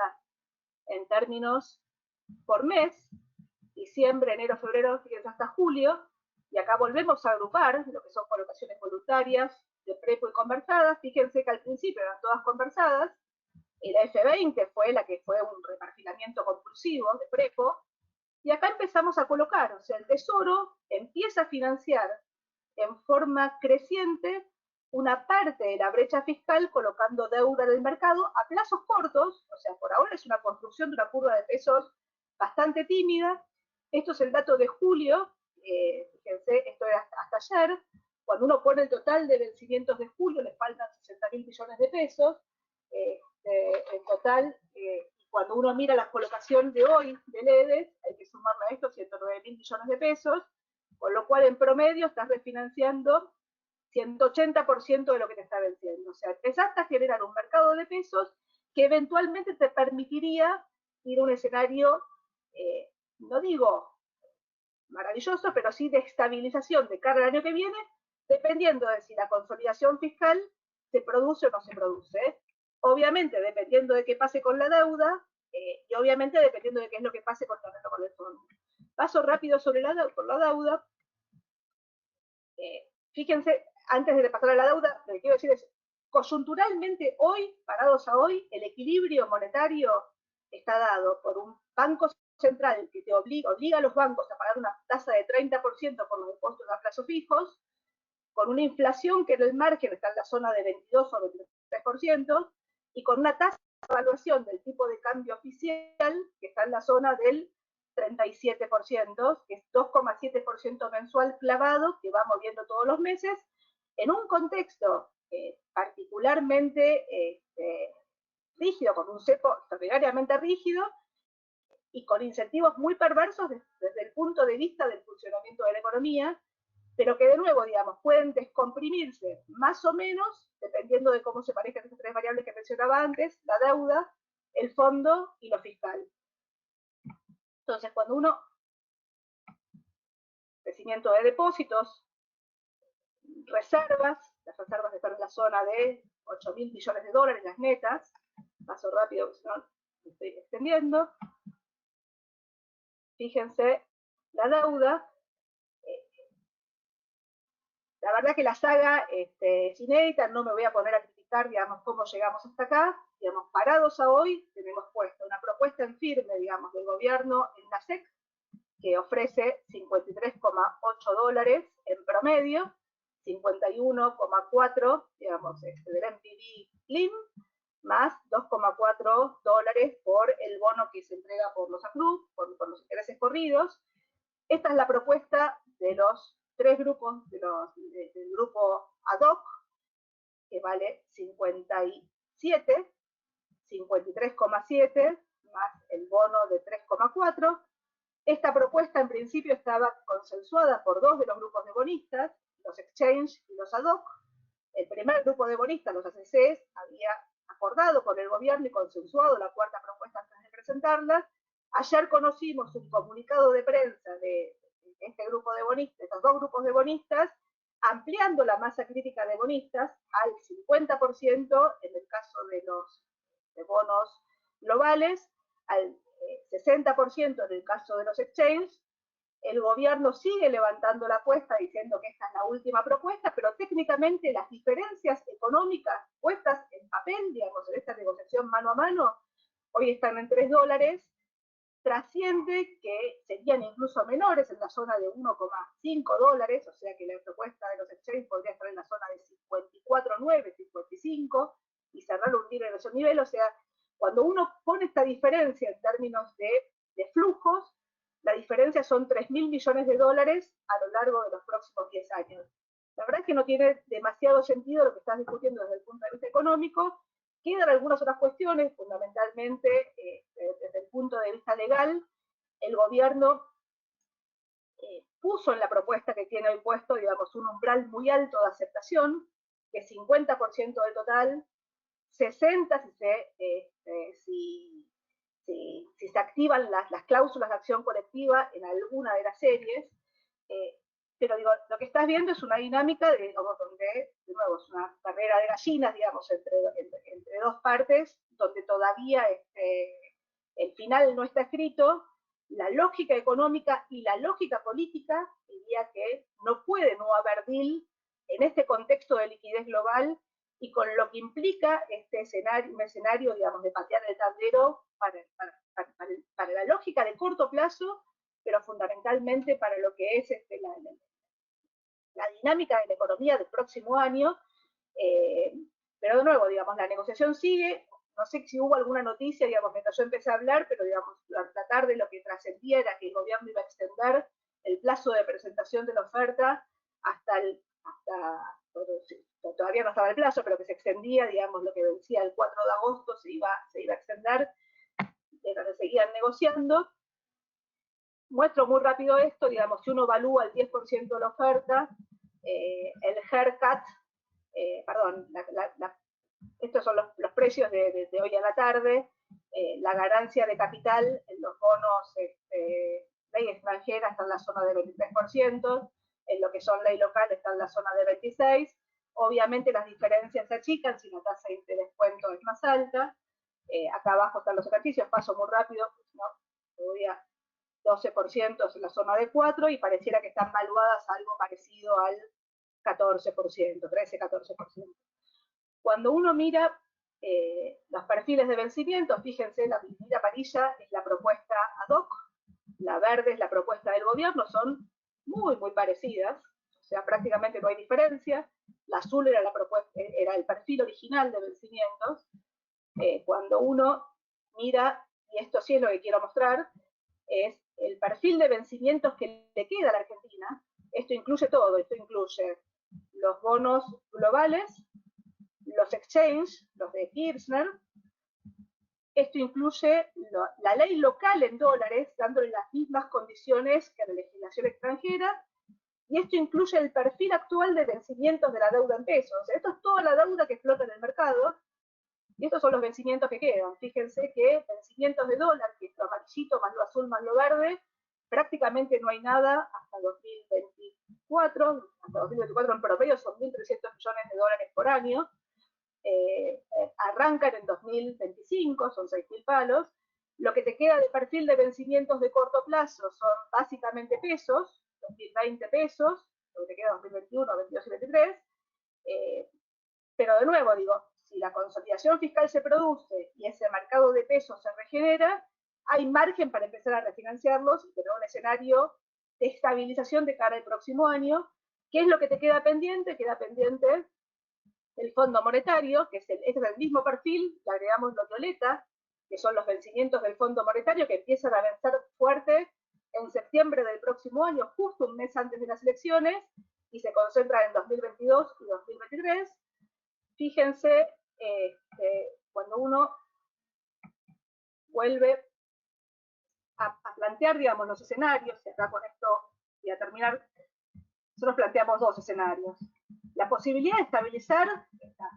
en términos por mes, diciembre, enero, febrero, fíjense hasta julio, y acá volvemos a agrupar lo que son colocaciones voluntarias de prepo y conversadas. Fíjense que al principio eran todas conversadas, y la F20 fue la que fue un repartilamiento compulsivo de prepo, y acá empezamos a colocar, o sea, el Tesoro empieza a financiar en forma creciente una parte de la brecha fiscal colocando deuda en el mercado a plazos cortos, o sea, por ahora es una construcción de una curva de pesos bastante tímida. Esto es el dato de julio, fíjense, esto es hasta ayer. Cuando uno pone el total de vencimientos de julio, le faltan 60.000 millones de pesos. En total, cuando uno mira la colocación de hoy del EDES, hay que sumarle a esto 109.000 millones de pesos, con lo cual en promedio estás refinanciando 180% de lo que te está venciendo. O sea, empezaste a generar un mercado de pesos que eventualmente te permitiría ir a un escenario, no digo maravilloso, pero sí de estabilización de cara al año que viene, dependiendo de si la consolidación fiscal se produce o no se produce. Obviamente, dependiendo de qué pase con la deuda, y obviamente dependiendo de qué es lo que pase con el fondo. Paso rápido sobre la deuda. Fíjense, antes de pasar a la deuda, lo que quiero decir es, coyunturalmente hoy, parados a hoy, el equilibrio monetario está dado por un banco central que te obliga a los bancos a pagar una tasa de 30% por los depósitos a plazos fijos, con una inflación que en el margen está en la zona de 22 o 23%, y con una tasa de evaluación del tipo de cambio oficial que está en la zona del 37%, que es 2,7% mensual clavado, que va moviendo todos los meses, en un contexto particularmente rígido, con un cepo extraordinariamente rígido, y con incentivos muy perversos desde el punto de vista del funcionamiento de la economía, pero que de nuevo, digamos, pueden descomprimirse más o menos, dependiendo de cómo se manejan esas tres variables que mencionaba antes, la deuda, el fondo y lo fiscal. Entonces, cuando uno, crecimiento de depósitos, reservas, las reservas están en la zona de 8.000 millones de dólares, las netas, paso rápido, si no, me estoy extendiendo. Fíjense, la deuda, la verdad que la saga es inédita, no me voy a poner a criticar, digamos, cómo llegamos hasta acá, digamos, parados a hoy, tenemos puesto una propuesta en firme, digamos, del gobierno en la SEC, que ofrece 53,8 dólares en promedio, 51,4, digamos, del MPV LIM, más 2,4 dólares por el bono que se entrega por los ACRU, por los intereses corridos. Esta es la propuesta de los tres grupos, del grupo ad hoc, que vale 57, 53,7, más el bono de 3,4. Esta propuesta en principio estaba consensuada por dos de los grupos de bonistas, los exchange y los ad hoc. El primer grupo de bonistas, los ACCs, había acordado con el gobierno y consensuado la cuarta propuesta antes de presentarla. Ayer conocimos un comunicado de prensa de este grupo de bonistas, estos dos grupos de bonistas, ampliando la masa crítica de bonistas al 50% en el caso de los bonos globales, al 60% en el caso de los exchanges. El gobierno sigue levantando la apuesta diciendo que esta es la última propuesta, pero técnicamente las diferencias económicas puestas en papel, digamos, en esta negociación mano a mano, hoy están en 3 dólares, trasciende que serían incluso menores, en la zona de 1,5 dólares, o sea que la propuesta de los exchanges podría estar en la zona de 54,9, 55, y cerrar un tiro en ese nivel. O sea, cuando uno pone esta diferencia en términos de flujos, la diferencia son 3.000 millones de dólares a lo largo de los próximos 10 años. La verdad es que no tiene demasiado sentido lo que estás discutiendo desde el punto de vista económico. Quedan algunas otras cuestiones, fundamentalmente desde el punto de vista legal. El gobierno puso en la propuesta que tiene hoy puesto, digamos, un umbral muy alto de aceptación, que es 50% del total, 60% si se activan las cláusulas de acción colectiva en alguna de las series. Pero digo, lo que estás viendo es una dinámica donde, de nuevo, es una carrera de gallinas, digamos, entre dos partes, donde todavía el final no está escrito. La lógica económica y la lógica política diría que no puede no haber deal en este contexto de liquidez global y con lo que implica un escenario, digamos, de patear el tablero para la lógica de corto plazo, pero fundamentalmente para lo que es la dinámica de la economía del próximo año. Pero de nuevo, digamos, la negociación sigue. No sé si hubo alguna noticia, digamos, mientras yo empecé a hablar, pero digamos, la tarde lo que trascendía era que el gobierno iba a extender el plazo de presentación de la oferta todavía no estaba el plazo, pero que se extendía, digamos, lo que vencía el 4 de agosto se iba a extender, pero se seguían negociando. Muestro muy rápido esto, digamos, si uno evalúa el 10% de la oferta, el haircut, estos son los precios de hoy a la tarde, la ganancia de capital en los bonos ley extranjera está en la zona de 23%, en lo que son ley local está en la zona de 26%, obviamente las diferencias se achican si la tasa de descuento es más alta. Acá abajo están los ejercicios, paso muy rápido, no, voy a 12% en la zona de 4 y pareciera que están valuadas algo parecido al 14%, 13-14%. Cuando uno mira los perfiles de vencimiento, fíjense, la línea amarilla es la propuesta ad hoc, la verde es la propuesta del gobierno, son muy, muy parecidas, o sea, prácticamente no hay diferencia. La azul era el perfil original de vencimientos. Cuando uno mira, y esto sí es lo que quiero mostrar, es el perfil de vencimientos que le queda a la Argentina. Esto incluye todo, esto incluye los bonos globales, los exchange, los de Kirchner, esto incluye la ley local en dólares, dándole las mismas condiciones que a la legislación extranjera, y esto incluye el perfil actual de vencimientos de la deuda en pesos. Esto es toda la deuda que flota en el mercado, y estos son los vencimientos que quedan. Fíjense que vencimientos de dólar, que es lo amarillito más lo azul más lo verde, prácticamente no hay nada hasta 2024. Hasta 2024 en promedio son 1.300 millones de dólares por año. Arrancan en 2025, son 6.000 palos. Lo que te queda de perfil de vencimientos de corto plazo son básicamente pesos, 2020 pesos, lo que te queda 2021, 22 y 23. Pero de nuevo, digo, si la consolidación fiscal se produce y ese mercado de pesos se regenera, hay margen para empezar a refinanciarlos y tener un escenario de estabilización de cara al próximo año. ¿Qué es lo que te queda pendiente? Queda pendiente el Fondo Monetario, que este es el mismo perfil, le agregamos lo violeta, que son los vencimientos del Fondo Monetario que empiezan a vencer fuerte en septiembre del próximo año, justo un mes antes de las elecciones, y se concentran en 2022 y 2023. Fíjense, cuando uno vuelve a plantear, digamos, los escenarios, y acá con esto voy a terminar, nosotros planteamos dos escenarios. La posibilidad de estabilizar está,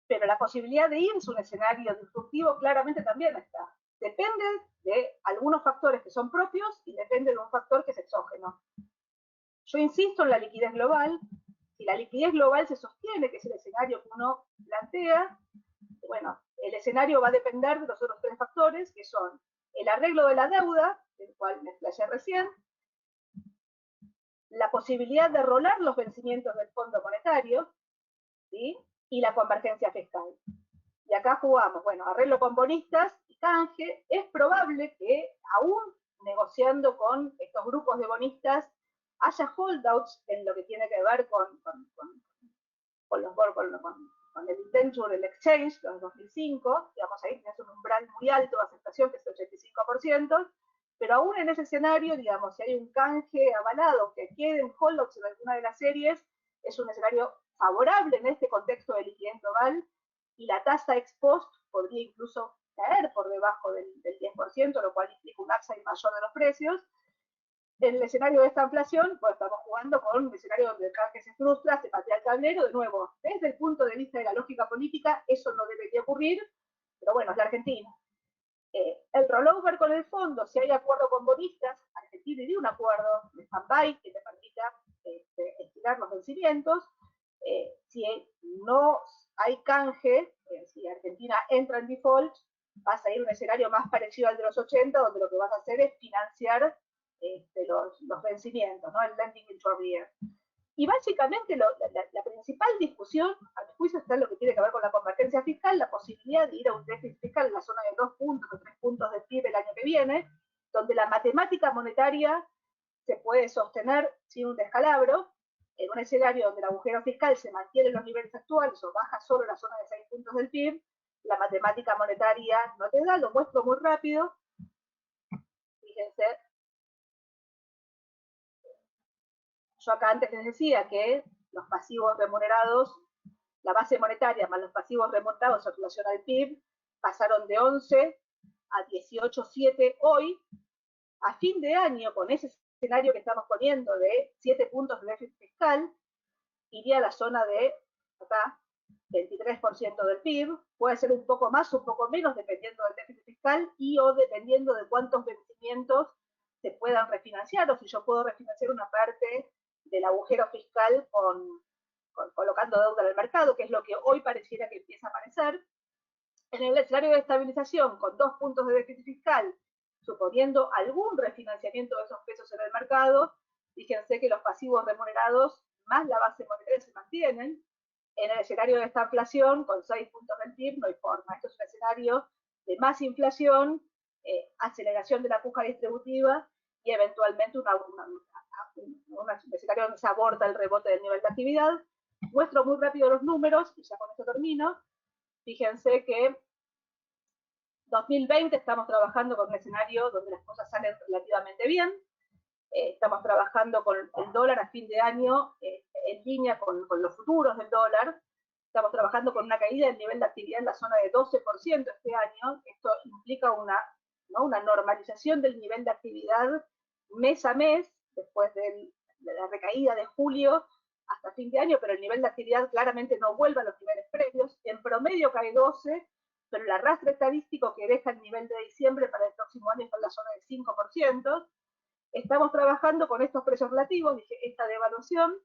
pero la posibilidad de irse a un escenario disruptivo claramente también está. Depende de algunos factores que son propios y depende de un factor que es exógeno. Yo insisto en la liquidez global. Si la liquidez global se sostiene, que es el escenario que uno plantea, bueno, el escenario va a depender de los otros tres factores, que son el arreglo de la deuda, del cual me explayé recién, la posibilidad de rolar los vencimientos del Fondo Monetario, ¿sí? Y la convergencia fiscal. Y acá jugamos, bueno, arreglo con bonistas y canje. Es probable que aún negociando con estos grupos de bonistas haya holdouts en lo que tiene que ver con el indenture, el exchange, los 2005, digamos, ahí tienes un umbral muy alto de aceptación, que es el 85%, pero aún en ese escenario, digamos, si hay un canje avalado que queden holdouts en alguna de las series, es un escenario favorable en este contexto de liquidez global, y la tasa ex post podría incluso caer por debajo del 10%, lo cual implica un upside mayor de los precios. En el escenario de esta inflación, pues estamos jugando con un escenario donde el canje se frustra, se patea el tablero, de nuevo, desde el punto de vista de la lógica política, eso no debería ocurrir, pero bueno, es la Argentina. El rollover con el fondo, si hay acuerdo con bonistas, Argentina iría un acuerdo de stand-by que te permita estirar los vencimientos. Si no hay canje, si Argentina entra en default, vas a ir a un escenario más parecido al de los 80, donde lo que vas a hacer es financiar los vencimientos, ¿no? El lending intermediate. Y básicamente la principal discusión, a mi juicio, está en lo que tiene que ver con la convergencia fiscal, la posibilidad de ir a un déficit fiscal en la zona de 2 puntos o 3 puntos del PIB el año que viene, donde la matemática monetaria se puede sostener sin un descalabro, en un escenario donde el agujero fiscal se mantiene en los niveles actuales o baja solo en la zona de 6 puntos del PIB, la matemática monetaria no te da, lo muestro muy rápido. Fíjense, yo acá antes les decía que los pasivos remunerados, la base monetaria más los pasivos remontados en relación al PIB, pasaron de 11 a 18,7 hoy. A fin de año, con ese escenario que estamos poniendo de 7 puntos de déficit fiscal, iría a la zona de acá, 23% del PIB, puede ser un poco más, un poco menos, dependiendo del déficit fiscal y o dependiendo de cuántos vencimientos se puedan refinanciar, o si yo puedo refinanciar una parte del agujero fiscal colocando deuda en el mercado, que es lo que hoy pareciera que empieza a aparecer. En el escenario de estabilización, con 2 puntos de déficit fiscal, suponiendo algún refinanciamiento de esos pesos en el mercado, fíjense que los pasivos remunerados más la base monetaria se mantienen. En el escenario de esta inflación, con 6 puntos del PIB, no hay forma. Esto es un escenario de más inflación, aceleración de la puja distributiva y eventualmente un escenario donde se aborda el rebote del nivel de actividad. Muestro muy rápido los números, y ya con esto termino. Fíjense que 2020 estamos trabajando con un escenario donde las cosas salen relativamente bien. Estamos trabajando con el dólar a fin de año en línea con los futuros del dólar. Estamos trabajando con una caída del nivel de actividad en la zona de 12% este año. Esto implica una normalización del nivel de actividad mes a mes, después de la recaída de julio hasta fin de año, pero el nivel de actividad claramente no vuelve a los niveles previos. En promedio cae 12%, pero el arrastre estadístico que deja el nivel de diciembre para el próximo año está en la zona del 5%. Estamos trabajando con estos precios relativos, dije, esta devaluación,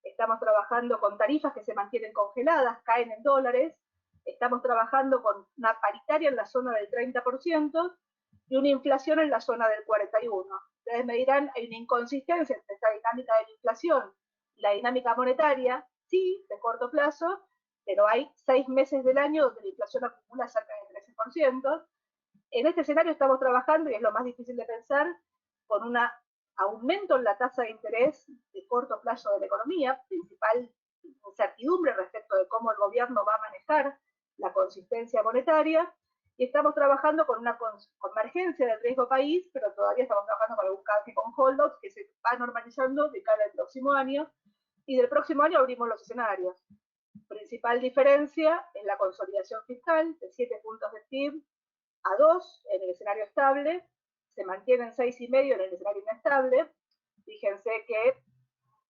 estamos trabajando con tarifas que se mantienen congeladas, caen en dólares, estamos trabajando con una paritaria en la zona del 30% y una inflación en la zona del 41%. Ustedes me dirán, hay una inconsistencia entre esta dinámica de la inflación y la dinámica monetaria, sí, de corto plazo, pero hay 6 meses del año donde la inflación acumula cerca del 13%. En este escenario estamos trabajando, y es lo más difícil de pensar, con un aumento en la tasa de interés de corto plazo de la economía, principal incertidumbre respecto de cómo el gobierno va a manejar la consistencia monetaria, y estamos trabajando con una convergencia del riesgo país, pero todavía estamos trabajando con algún canje con holdouts que se va normalizando de cara al próximo año, y del próximo año abrimos los escenarios. Principal diferencia es la consolidación fiscal de 7 puntos de PIB a 2 en el escenario estable, se mantienen 6,5 en el escenario inestable. Fíjense que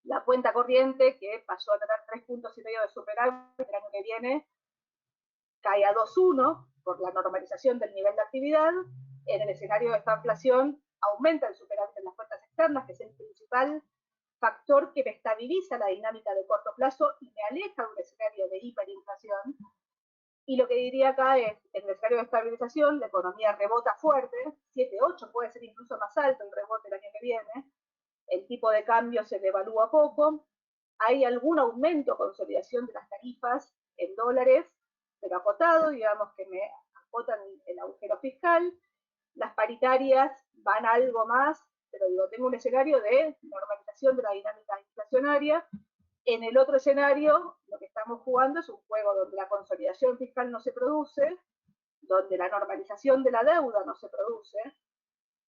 la cuenta corriente, que pasó a tener 3,5 puntos de superávit el año que viene, cae a 2,1 por la normalización del nivel de actividad. En el escenario de esta inflación aumenta el superávit en las cuentas externas, que es el principal factor que me estabiliza la dinámica de corto plazo y me aleja de un escenario de hiperinflación. Y lo que diría acá es, en el escenario de estabilización, la economía rebota fuerte, 7, 8, puede ser incluso más alto el rebote el año que viene, el tipo de cambio se devalúa poco, hay algún aumento o consolidación de las tarifas en dólares, pero acotado, digamos que me acotan el agujero fiscal, las paritarias van algo más, pero digo, tengo un escenario de normalización de la dinámica inflacionaria. En el otro escenario, lo que estamos jugando es un juego donde la consolidación fiscal no se produce, donde la normalización de la deuda no se produce,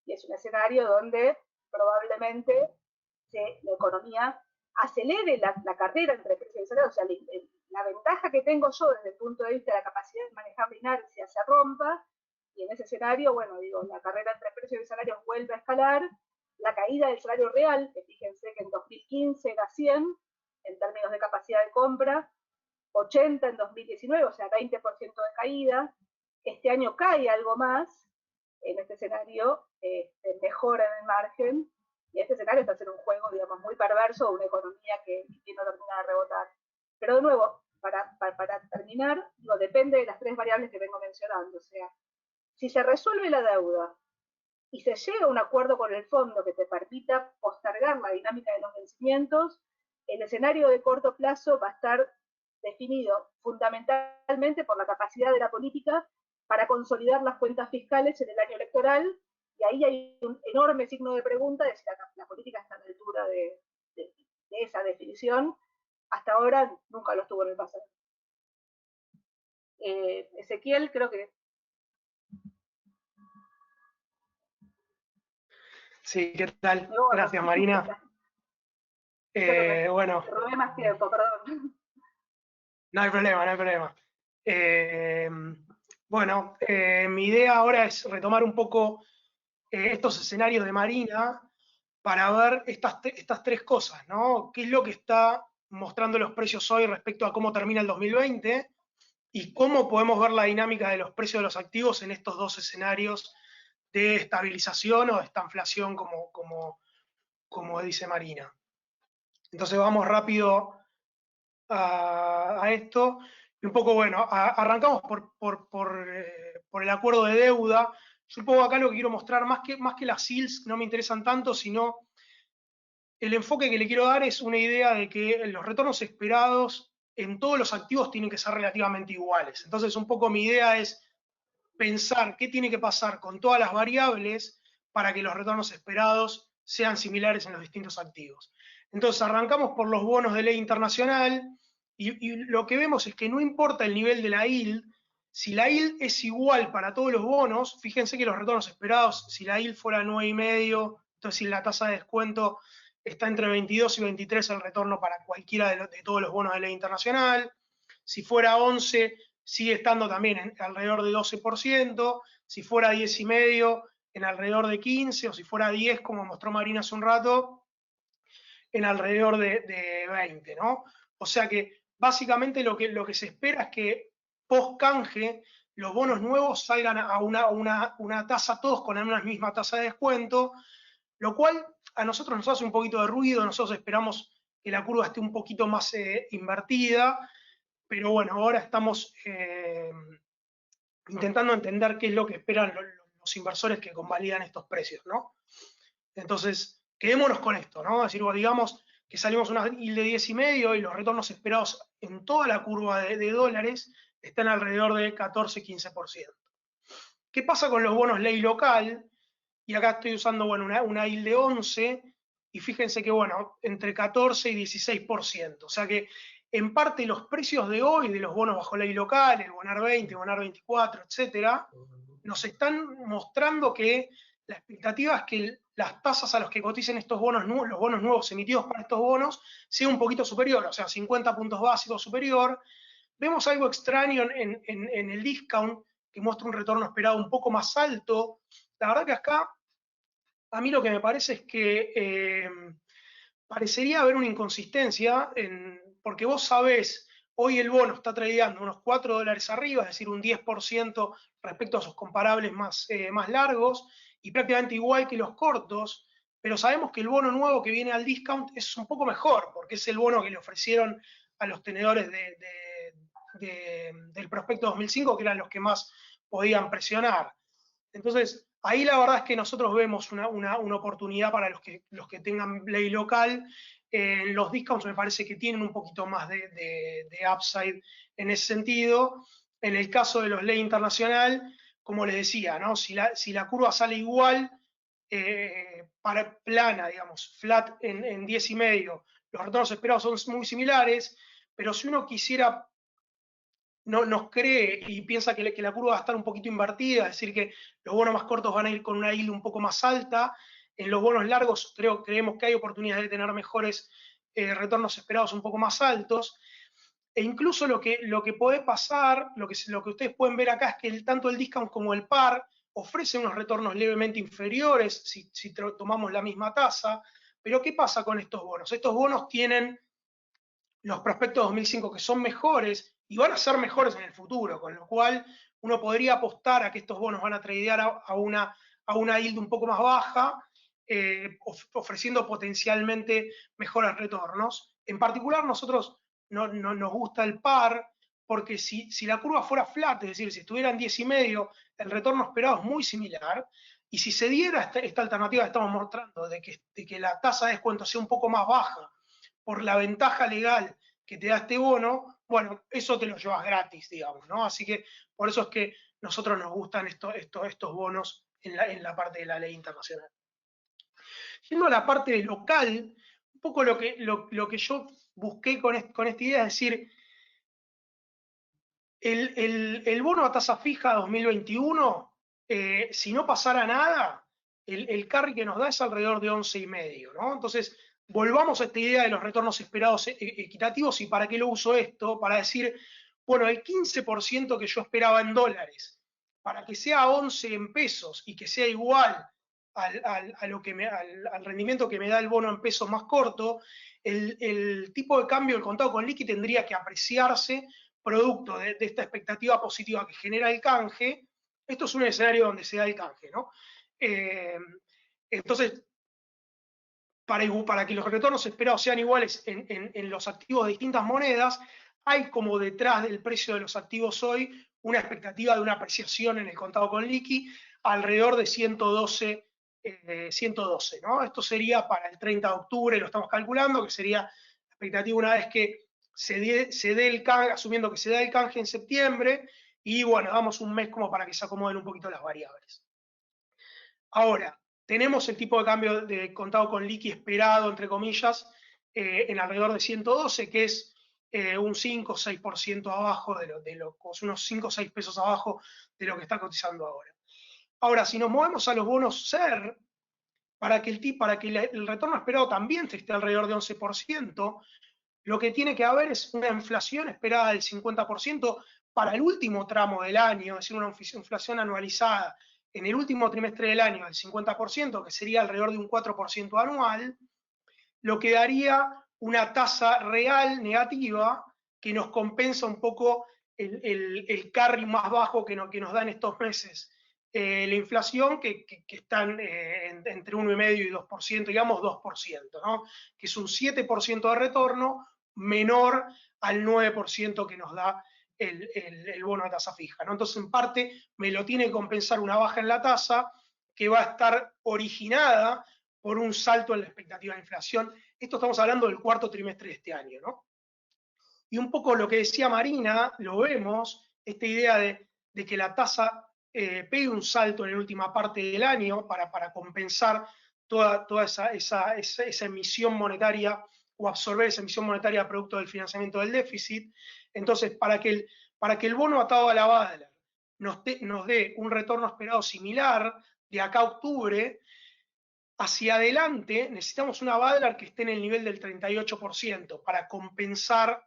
y es un escenario donde probablemente la economía acelere la carrera entre precios y salarios. O sea, la ventaja que tengo yo desde el punto de vista de la capacidad de manejar la inercia se rompa, y en ese escenario, bueno, digo, la carrera entre precios y salarios vuelve a escalar, la caída del salario real, que fíjense que en 2015 era 100 en términos de capacidad de compra, 80 en 2019, o sea, 20% de caída. Este año cae algo más, en este escenario mejora en el margen, y este escenario está haciendo un juego, digamos, muy perverso de una economía que no termina de rebotar. Pero de nuevo, para terminar, depende de las tres variables que vengo mencionando. O sea, si se resuelve la deuda y se llega a un acuerdo con el fondo que te permita postergar la dinámica de los vencimientos, el escenario de corto plazo va a estar definido fundamentalmente por la capacidad de la política para consolidar las cuentas fiscales en el año electoral, y ahí hay un enorme signo de pregunta de si la política está a la altura de esa definición. Hasta ahora nunca lo estuvo en el pasado. Ezequiel, creo que... Sí, ¿qué tal? Gracias, Marina. Bueno. Te robé más tiempo, perdón. No hay problema, no hay problema. Bueno, mi idea ahora es retomar un poco estos escenarios de Marina para ver estas tres cosas, ¿no? ¿Qué es lo que está mostrando los precios hoy respecto a cómo termina el 2020 y cómo podemos ver la dinámica de los precios de los activos en estos dos escenarios de estabilización o de estanflación, como dice Marina? Entonces vamos rápido a esto. Y un poco, bueno, arrancamos por el acuerdo de deuda. Yo un poco acá lo que quiero mostrar, más que las yields, no me interesan tanto, sino el enfoque que le quiero dar es una idea de que los retornos esperados en todos los activos tienen que ser relativamente iguales. Entonces, un poco mi idea es pensar qué tiene que pasar con todas las variables para que los retornos esperados sean similares en los distintos activos. Entonces, arrancamos por los bonos de ley internacional, y lo que vemos es que no importa el nivel de la yield, si la yield es igual para todos los bonos, fíjense que los retornos esperados, si la yield fuera 9,5, entonces si la tasa de descuento está entre 22 y 23 el retorno para cualquiera de todos los bonos de ley internacional. Si fuera 11, sigue estando también en alrededor de 12%. Si fuera 10,5, en alrededor de 15%, o si fuera 10, como mostró Marina hace un rato, en alrededor de 20, ¿no? O sea que básicamente lo que se espera es que post canje los bonos nuevos salgan a una tasa, todos con la misma tasa de descuento, lo cual a nosotros nos hace un poquito de ruido. Nosotros esperamos que la curva esté un poquito más invertida, pero bueno, ahora estamos intentando entender qué es lo que esperan los inversores que convalidan estos precios, ¿no? Entonces, quedémonos con esto, ¿no? Es decir, digamos que salimos una yield de 10,5 y los retornos esperados en toda la curva de dólares están alrededor de 14-15%. ¿Qué pasa con los bonos ley local? Y acá estoy usando, bueno, una yield de 11, y fíjense que, bueno, entre 14 y 16%. O sea que, en parte, los precios de hoy de los bonos bajo ley local, el Bonar 20, Bonar 24, etcétera, nos están mostrando que la expectativa es que las tasas a las que coticen estos bonos, los bonos nuevos emitidos para estos bonos, sea un poquito superior, o sea, 50 puntos básicos superior. Vemos algo extraño en el discount, que muestra un retorno esperado un poco más alto. La verdad que acá, a mí lo que me parece es que parecería haber una inconsistencia, porque vos sabés, hoy el bono está tradeando unos $4 arriba, es decir, un 10% respecto a sus comparables más largos, y prácticamente igual que los cortos, pero sabemos que el bono nuevo que viene al discount es un poco mejor, porque es el bono que le ofrecieron a los tenedores del prospecto 2005, que eran los que más podían presionar. Entonces, ahí la verdad es que nosotros vemos una oportunidad para los que tengan ley local. Los discounts me parece que tienen un poquito más de upside en ese sentido. En el caso de los ley internacional, como les decía, ¿no? Si la curva sale igual, plana, digamos, flat en 10,5, los retornos esperados son muy similares, pero si uno quisiera, nos cree y piensa que la curva va a estar un poquito invertida, es decir, que los bonos más cortos van a ir con una yield un poco más alta, en los bonos largos creemos que hay oportunidades de tener mejores retornos esperados un poco más altos, e incluso lo que puede pasar, lo que ustedes pueden ver acá, es que tanto el discount como el par ofrece unos retornos levemente inferiores si tomamos la misma tasa, pero ¿qué pasa con estos bonos? Estos bonos tienen los prospectos 2005 que son mejores y van a ser mejores en el futuro, con lo cual uno podría apostar a que estos bonos van a tradear a una yield un poco más baja, ofreciendo potencialmente mejores retornos. En particular, nosotros no nos gusta el par, porque si la curva fuera flat, es decir, si estuvieran 10,5, el retorno esperado es muy similar, y si se diera esta alternativa que estamos mostrando, de que la tasa de descuento sea un poco más baja, por la ventaja legal que te da este bono, bueno, eso te lo llevas gratis, digamos, ¿no? Así que por eso es que nosotros nos gustan estos bonos en la parte de la ley internacional. Yendo a la parte local, un poco lo que yo busqué con esta idea es decir, el bono a tasa fija 2021, si no pasara nada, el carry que nos da es alrededor de 11,5, ¿no? Entonces, volvamos a esta idea de los retornos esperados equitativos. ¿Y para qué lo uso esto? Para decir, bueno, el 15% que yo esperaba en dólares, para que sea 11 en pesos y que sea igual al rendimiento que me da el bono en pesos más corto, el tipo de cambio del contado con liqui tendría que apreciarse producto de esta expectativa positiva que genera el canje. Esto es un escenario donde se da el canje, ¿no? Entonces, para que los retornos esperados sean iguales en los activos de distintas monedas, hay como detrás del precio de los activos hoy una expectativa de una apreciación en el contado con liqui alrededor de 112, ¿no? Esto sería para el 30 de octubre, lo estamos calculando, que sería la expectativa una vez que se dé el canje, asumiendo que se da el canje en septiembre, y bueno, damos un mes como para que se acomoden un poquito las variables. Ahora, tenemos el tipo de cambio de contado con liqui esperado, entre comillas, en alrededor de 112, que es un 5 o 6% abajo unos 5 o 6 pesos abajo de lo que está cotizando ahora. Ahora, si nos movemos a los bonos SER, para que el retorno esperado también esté alrededor de 11%, lo que tiene que haber es una inflación esperada del 50% para el último tramo del año, es decir, una inflación anualizada en el último trimestre del año del 50%, que sería alrededor de un 4% anual, lo que daría una tasa real negativa que nos compensa un poco el carry más bajo que nos dan estos meses. La inflación que están entre 1,5 y 2%, digamos 2%, ¿no? Que es un 7% de retorno menor al 9% que nos da el bono de tasa fija, ¿no? Entonces, en parte, me lo tiene que compensar una baja en la tasa que va a estar originada por un salto en la expectativa de inflación. Esto estamos hablando del cuarto trimestre de este año, ¿no? Y un poco lo que decía Marina, lo vemos, esta idea de que la tasa pegue un salto en la última parte del año para compensar toda esa emisión monetaria o absorber esa emisión monetaria producto del financiamiento del déficit. Entonces, para que el bono atado a la BADLAR nos dé un retorno esperado similar de acá a octubre, hacia adelante necesitamos una BADLAR que esté en el nivel del 38% para compensar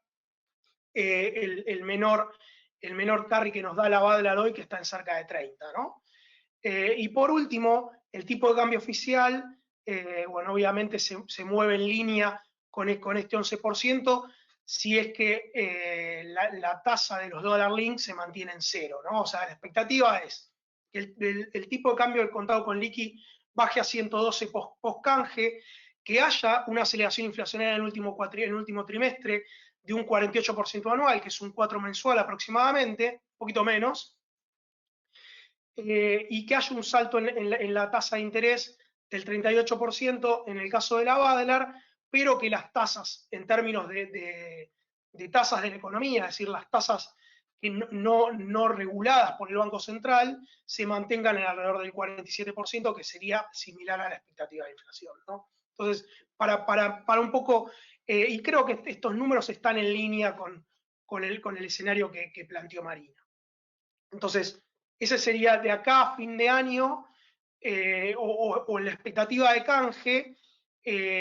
el menor carry que nos da la BADLAR hoy, que está en cerca de 30, ¿no? Y por último, el tipo de cambio oficial, bueno, obviamente se mueve en línea con este 11%, si es que la tasa de los dólar link se mantiene en cero, ¿no? O sea, la expectativa es que el tipo de cambio del contado con liqui baje a 112 post canje, que haya una aceleración inflacionaria en el último trimestre de un 48% anual, que es un 4 mensual aproximadamente, un poquito menos, y que haya un salto en la tasa de interés del 38% en el caso de la BADLAR, pero que las tasas en términos de tasas de la economía, es decir, las tasas que no reguladas por el Banco Central, se mantengan en alrededor del 47%, que sería similar a la expectativa de inflación, ¿no? Entonces, para un poco, y creo que estos números están en línea con el escenario que planteó Marina. Entonces, ese sería de acá a fin de año, o la expectativa de canje,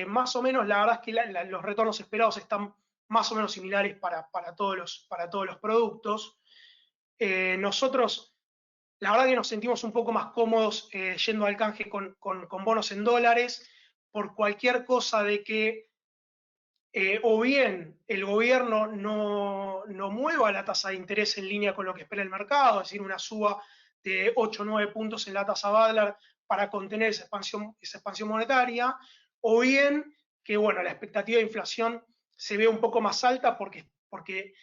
más o menos, la verdad es que los retornos esperados están más o menos similares para todos los productos. Nosotros la verdad que nos sentimos un poco más cómodos yendo al canje con bonos en dólares, por cualquier cosa de que o bien el gobierno no mueva la tasa de interés en línea con lo que espera el mercado, es decir, una suba de 8 o 9 puntos en la tasa Badlar para contener esa expansión monetaria, o bien que, bueno, la expectativa de inflación se ve un poco más alta porque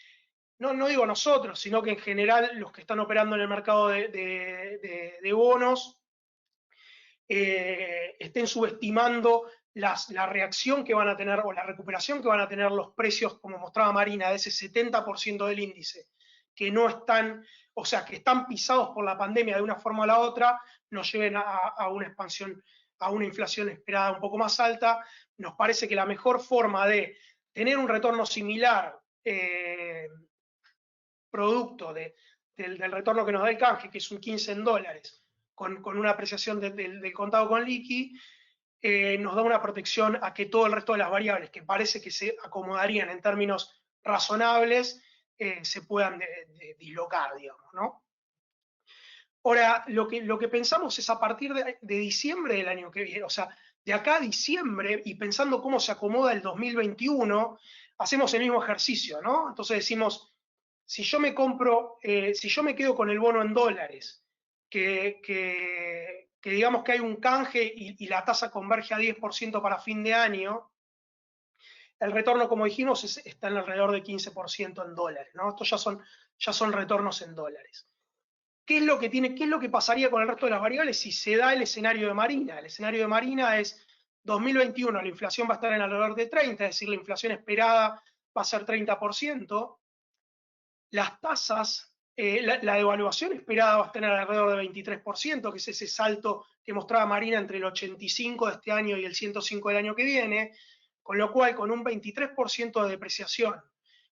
no digo nosotros, sino que en general los que están operando en el mercado de bonos estén subestimando la reacción que van a tener o la recuperación que van a tener los precios, como mostraba Marina, de ese 70% del índice, que no están, o sea, que están pisados por la pandemia de una forma o la otra, nos lleven a una expansión, a una inflación esperada un poco más alta. Nos parece que la mejor forma de tener un retorno similar, producto del retorno que nos da el canje, que es un 15 en dólares, con una apreciación del contado con liqui, nos da una protección a que todo el resto de las variables, que parece que se acomodarían en términos razonables, se puedan dislocar, digamos, ¿no? Ahora, lo que pensamos es a partir de diciembre del año que viene, o sea, de acá a diciembre, y pensando cómo se acomoda el 2021, hacemos el mismo ejercicio, ¿no? Entonces decimos, si yo me quedo con el bono en dólares, que digamos que hay un canje y la tasa converge a 10% para fin de año, el retorno, como dijimos, está en alrededor de 15% en dólares, ¿no? Estos ya son retornos en dólares. ¿Qué es lo que pasaría con el resto de las variables si se da el escenario de Marina? El escenario de Marina es 2021, la inflación va a estar en alrededor de 30, es decir, la inflación esperada va a ser 30%. Las tasas, la devaluación esperada va a estar alrededor de 23%, que es ese salto que mostraba Marina entre el 85 de este año y el 105 del año que viene, con lo cual con un 23% de depreciación,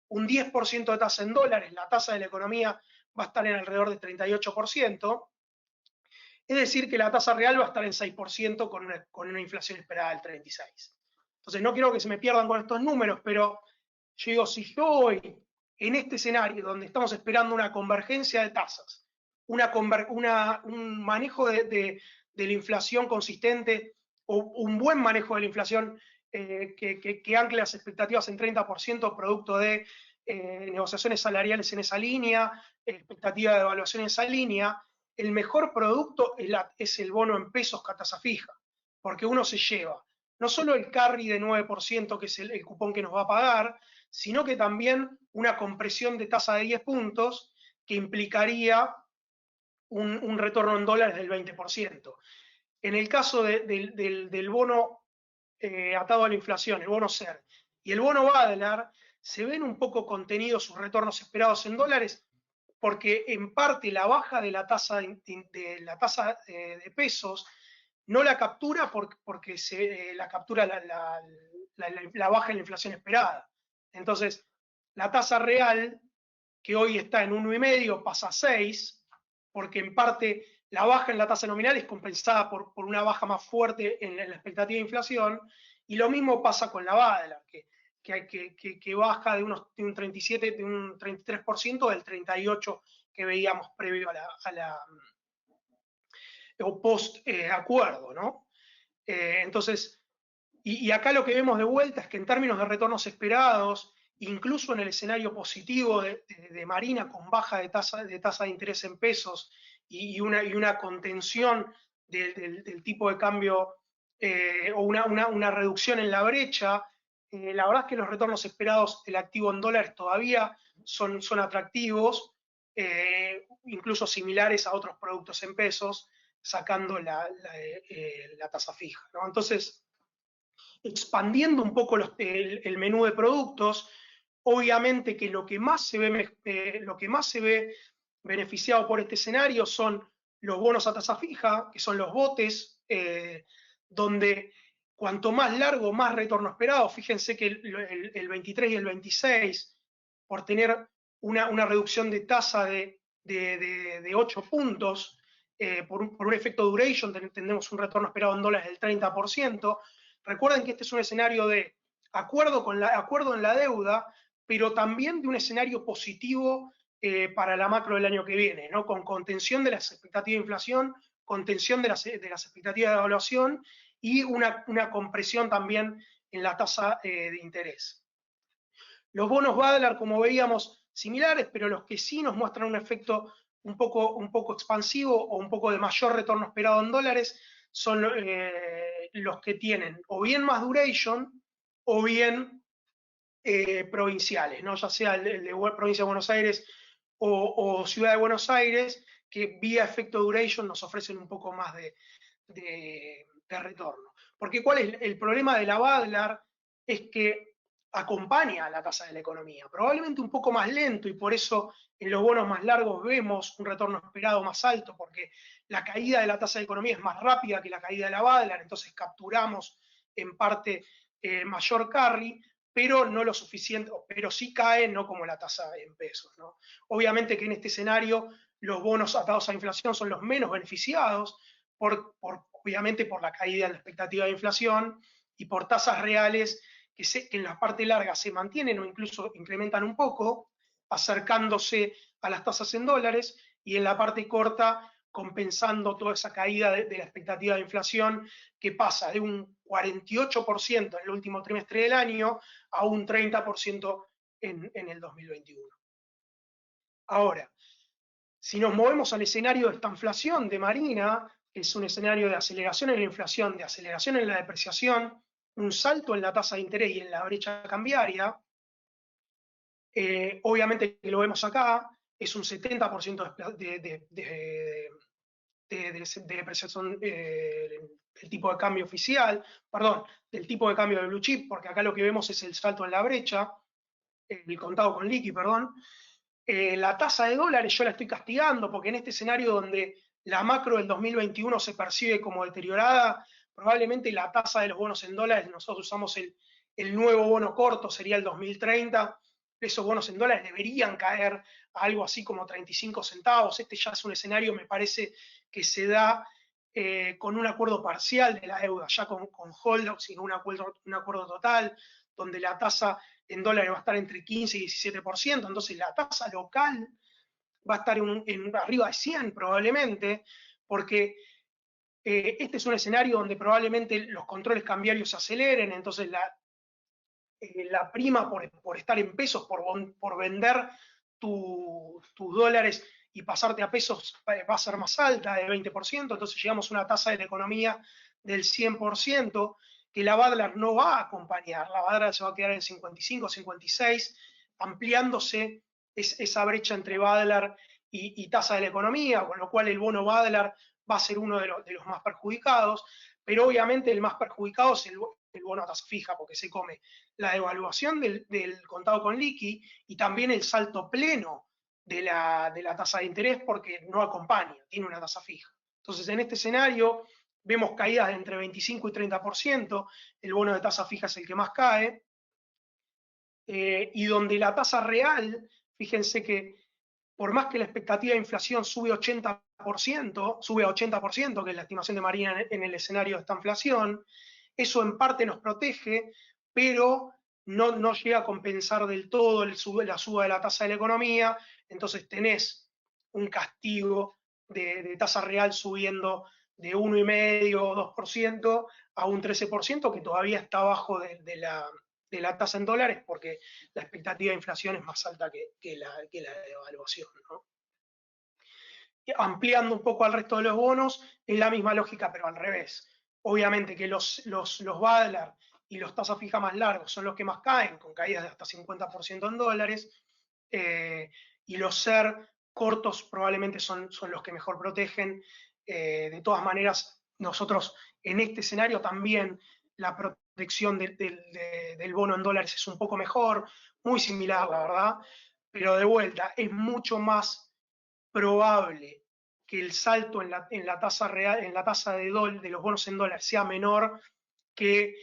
un 10% de tasa en dólares, la tasa de la economía va a estar en alrededor de 38%, es decir, que la tasa real va a estar en 6% con una inflación esperada del 36%. Entonces, no quiero que se me pierdan con estos números, pero yo digo, si yo hoy, en este escenario donde estamos esperando una convergencia de tasas, un manejo de la inflación consistente, o un buen manejo de la inflación que ancle las expectativas en 30%, producto de negociaciones salariales en esa línea, expectativa de evaluación en esa línea, el mejor producto es el bono en pesos a tasa fija, porque uno se lleva no solo el carry de 9%, que es el cupón que nos va a pagar, sino que también una compresión de tasa de 10 puntos que implicaría un retorno en dólares del 20%. En el caso del bono atado a la inflación, el bono SER y el bono Badlar, se ven un poco contenidos sus retornos esperados en dólares, porque en parte la baja de la tasa de pesos no la captura porque la captura la baja en la inflación esperada. Entonces, la tasa real, que hoy está en 1,5, pasa a 6, porque en parte la baja en la tasa nominal es compensada por una baja más fuerte en la expectativa de inflación, y lo mismo pasa con la Badlar, que baja de un 37, de un 33% del 38% que veíamos previo o post acuerdo, ¿no? Entonces, y acá lo que vemos de vuelta es que en términos de retornos esperados, incluso en el escenario positivo de Marina con baja de tasa de interés en pesos y una contención del tipo de cambio o una reducción en la brecha, la verdad es que los retornos esperados del activo en dólares todavía son atractivos, incluso similares a otros productos en pesos, sacando la tasa fija, ¿no? Entonces, expandiendo un poco el menú de productos, obviamente que lo que más se ve beneficiado por este escenario son los bonos a tasa fija, que son los botes, donde cuanto más largo, más retorno esperado. Fíjense que el 23 y el 26, por tener una reducción de tasa de 8 puntos, por un efecto duration, tenemos un retorno esperado en dólares del 30%. Recuerden que este es un escenario de acuerdo en la deuda, pero también de un escenario positivo para la macro del año que viene, ¿no? Con contención de las expectativas de inflación, contención de las expectativas de evaluación y una compresión también en la tasa de interés. Los bonos Badlar, como veíamos, similares, pero los que sí nos muestran un efecto un poco expansivo o un poco de mayor retorno esperado en dólares son los que tienen o bien más duration o bien provinciales, ¿no? Ya sea el de provincia de Buenos Aires o Ciudad de Buenos Aires, que vía efecto duration nos ofrecen un poco más de retorno. Porque ¿cuál es el problema de la Badlar? Es que acompaña a la tasa de la economía, probablemente un poco más lento, y por eso en los bonos más largos vemos un retorno esperado más alto, porque la caída de la tasa de economía es más rápida que la caída de la Badlar, entonces capturamos en parte mayor carry, pero no lo suficiente, pero sí cae, no como la tasa en pesos, ¿no? Obviamente que en este escenario los bonos atados a inflación son los menos beneficiados, obviamente por la caída en la expectativa de inflación y por tasas reales que en la parte larga se mantienen o incluso incrementan un poco, acercándose a las tasas en dólares, y en la parte corta compensando toda esa caída de la expectativa de inflación, que pasa de un 48% en el último trimestre del año a un 30% en el 2021. Ahora, si nos movemos al escenario de esta inflación de Marina, que es un escenario de aceleración en la inflación, de aceleración en la depreciación, un salto en la tasa de interés y en la brecha cambiaria, obviamente que lo vemos acá, es un 70% de depreciación del tipo de cambio oficial, perdón, del tipo de cambio de blue chip, porque acá lo que vemos es el salto en la brecha, el contado con liqui, perdón. La tasa de dólares yo la estoy castigando, porque en este escenario donde la macro del 2021 se percibe como deteriorada, probablemente la tasa de los bonos en dólares, nosotros usamos el nuevo bono corto, sería el 2030, esos bonos en dólares deberían caer a algo así como 35 centavos. Este ya es un escenario, me parece, que se da con un acuerdo parcial de la deuda, ya con holdouts, sin un acuerdo total, donde la tasa en dólares va a estar entre 15 y 17%, entonces la tasa local va a estar arriba de 100 probablemente, porque este es un escenario donde probablemente los controles cambiarios se aceleren, entonces la prima por estar en pesos, por vender tus dólares y pasarte a pesos va a ser más alta, de 20%, entonces llegamos a una tasa de la economía del 100%, que la Badlar no va a acompañar, la Badlar se va a quedar en 55, 56, ampliándose esa brecha entre Badlar y tasa de la economía, con lo cual el bono Badlar va a ser uno de los más perjudicados, pero obviamente el más perjudicado es el bono a tasa fija, porque se come la devaluación del contado con liqui y también el salto pleno de la tasa de interés, porque no acompaña, tiene una tasa fija. Entonces, en este escenario vemos caídas de entre 25 y 30%, el bono de tasa fija es el que más cae, y donde la tasa real, fíjense que por más que la expectativa de inflación sube a 80%, que es la estimación de Marina en el escenario de esta inflación, eso en parte nos protege, pero no llega a compensar del todo la suba de la tasa de la economía, entonces tenés un castigo de tasa real subiendo de 1,5 o 2% a un 13%, que todavía está abajo de la tasa en dólares, porque la expectativa de inflación es más alta que la devaluación, ¿no? Ampliando un poco al resto de los bonos, es la misma lógica, pero al revés. Obviamente que los Badlar y los tasas fijas más largos son los que más caen, con caídas de hasta 50% en dólares, y los SER cortos probablemente son los que mejor protegen. De todas maneras, nosotros en este escenario también la protección del bono en dólares es un poco mejor, muy similar, la verdad, pero de vuelta, es mucho más probable que el salto en la tasa real, en la tasa de los bonos en dólares sea menor que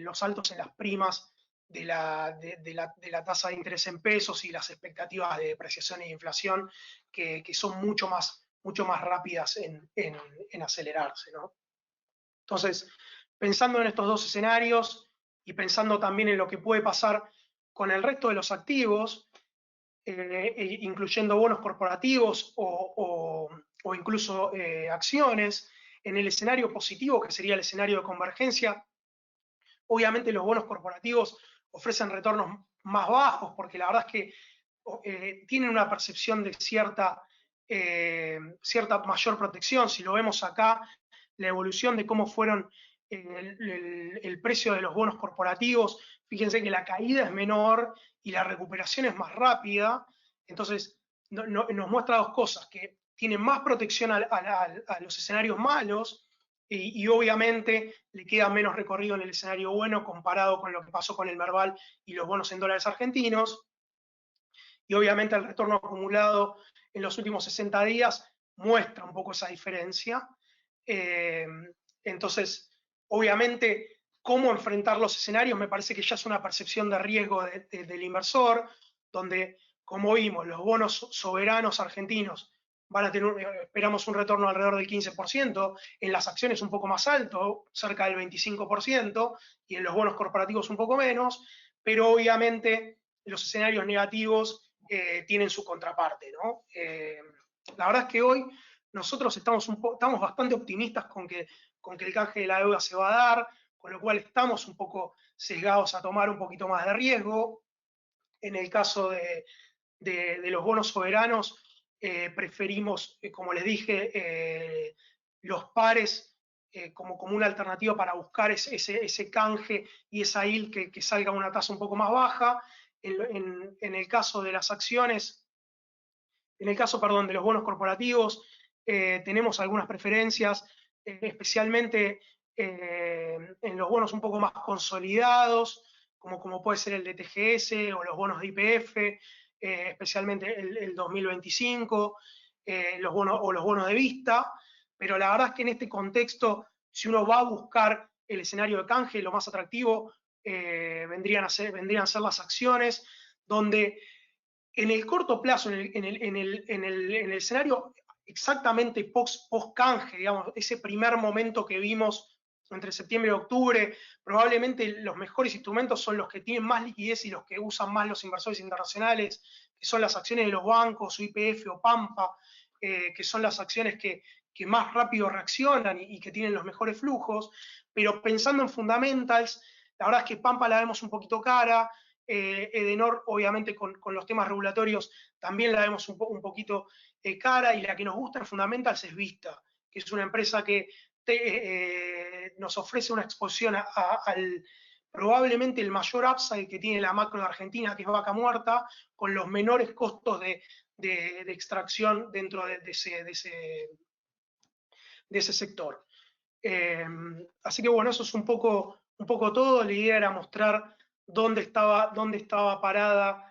los saltos en las primas de la tasa de interés en pesos y las expectativas de depreciación e inflación, que son mucho más rápidas en acelerarse, ¿no? Entonces, pensando en estos dos escenarios y pensando también en lo que puede pasar con el resto de los activos, incluyendo bonos corporativos o incluso acciones. En el escenario positivo, que sería el escenario de convergencia, obviamente los bonos corporativos ofrecen retornos más bajos, porque la verdad es que tienen una percepción de cierta mayor protección. Si lo vemos acá, la evolución de cómo fueron el precio de los bonos corporativos, fíjense que la caída es menor y la recuperación es más rápida. Entonces nos muestra dos cosas: que tienen más protección a los escenarios malos, y obviamente le queda menos recorrido en el escenario bueno comparado con lo que pasó con el Merval y los bonos en dólares argentinos. Y obviamente el retorno acumulado en los últimos 60 días muestra un poco esa diferencia. Entonces, obviamente, cómo enfrentar los escenarios me parece que ya es una percepción de riesgo del inversor, donde, como vimos, los bonos soberanos argentinos van a tener, esperamos un retorno alrededor del 15%, en las acciones un poco más alto, cerca del 25%, y en los bonos corporativos un poco menos, pero obviamente los escenarios negativos tienen su contraparte, ¿no? La verdad es que hoy nosotros estamos bastante optimistas con que el canje de la deuda se va a dar, con lo cual estamos un poco sesgados a tomar un poquito más de riesgo. En el caso de los bonos soberanos, preferimos, como les dije, los pares como una alternativa para buscar ese canje y esa yield que salga a una tasa un poco más baja. En el caso de las acciones, en el caso, perdón, de los bonos corporativos, tenemos algunas preferencias, especialmente en los bonos un poco más consolidados, como puede ser el de TGS o los bonos de YPF, especialmente el 2025, los bonos de Vista. Pero la verdad es que en este contexto, si uno va a buscar el escenario de canje, lo más atractivo vendrían a ser las acciones, donde en el corto plazo, en el escenario exactamente post-canje, digamos, ese primer momento que vimos entre septiembre y octubre, probablemente los mejores instrumentos son los que tienen más liquidez y los que usan más los inversores internacionales, que son las acciones de los bancos, o YPF o Pampa, que son las acciones que más rápido reaccionan y que tienen los mejores flujos. Pero pensando en fundamentals, la verdad es que Pampa la vemos un poquito cara. Edenor, obviamente, con los temas regulatorios también la vemos un poquito cara, y la que nos gusta en fundamentals es Vista, que es una empresa que nos ofrece una exposición al probablemente el mayor upside que tiene la macro de Argentina, que es Vaca Muerta, con los menores costos de extracción dentro de ese sector. Así que bueno, eso es un poco todo. La idea era mostrar dónde estaba parada,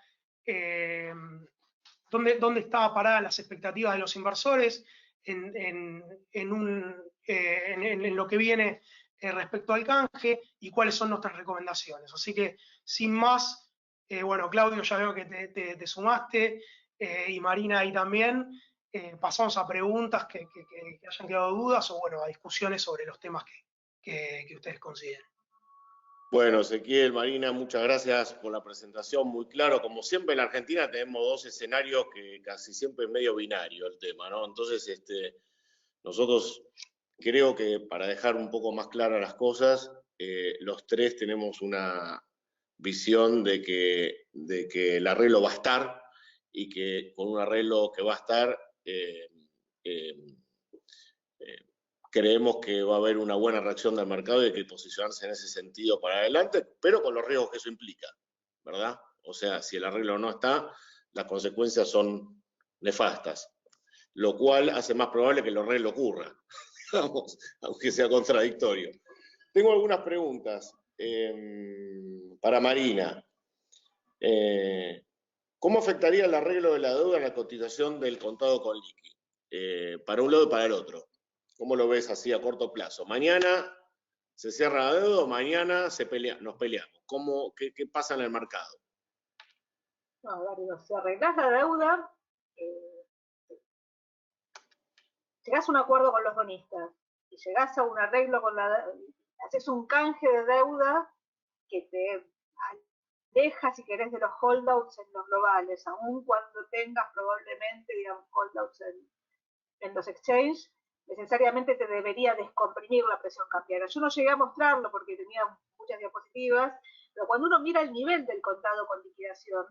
dónde estaba parada las expectativas de los inversores en lo que viene respecto al canje, y cuáles son nuestras recomendaciones. Así que, sin más, bueno, Claudio, ya veo que te sumaste, y Marina ahí también. Pasamos a preguntas que hayan quedado dudas, o bueno, a discusiones sobre los temas que ustedes consideren. Bueno, Ezequiel, Marina, muchas gracias por la presentación, muy claro. Como siempre en la Argentina tenemos dos escenarios que casi siempre es medio binario el tema, ¿no? Entonces, nosotros creo que para dejar un poco más claras las cosas, los tres tenemos una visión de que el arreglo va a estar, y que con un arreglo que va a estar, creemos que va a haber una buena reacción del mercado y hay que posicionarse en ese sentido para adelante, pero con los riesgos que eso implica, ¿verdad? O sea, si el arreglo no está, las consecuencias son nefastas, lo cual hace más probable que el arreglo ocurra, digamos, aunque sea contradictorio. Tengo algunas preguntas para Marina. ¿Cómo afectaría el arreglo de la deuda en la cotización del contado con liqui? Para un lado y para el otro. ¿Cómo lo ves así a corto plazo? ¿Mañana se cierra la deuda o mañana nos peleamos? ¿Qué pasa en el mercado? No, Darío, si arreglás la deuda, llegás a un acuerdo con los bonistas y llegás a un arreglo haces un canje de deuda que deja, si querés, de los holdouts en los globales, aun cuando tengas probablemente, digamos, holdouts en los exchanges, necesariamente te debería descomprimir la presión cambiaria. Yo no llegué a mostrarlo porque tenía muchas diapositivas, pero cuando uno mira el nivel del contado con liquidación,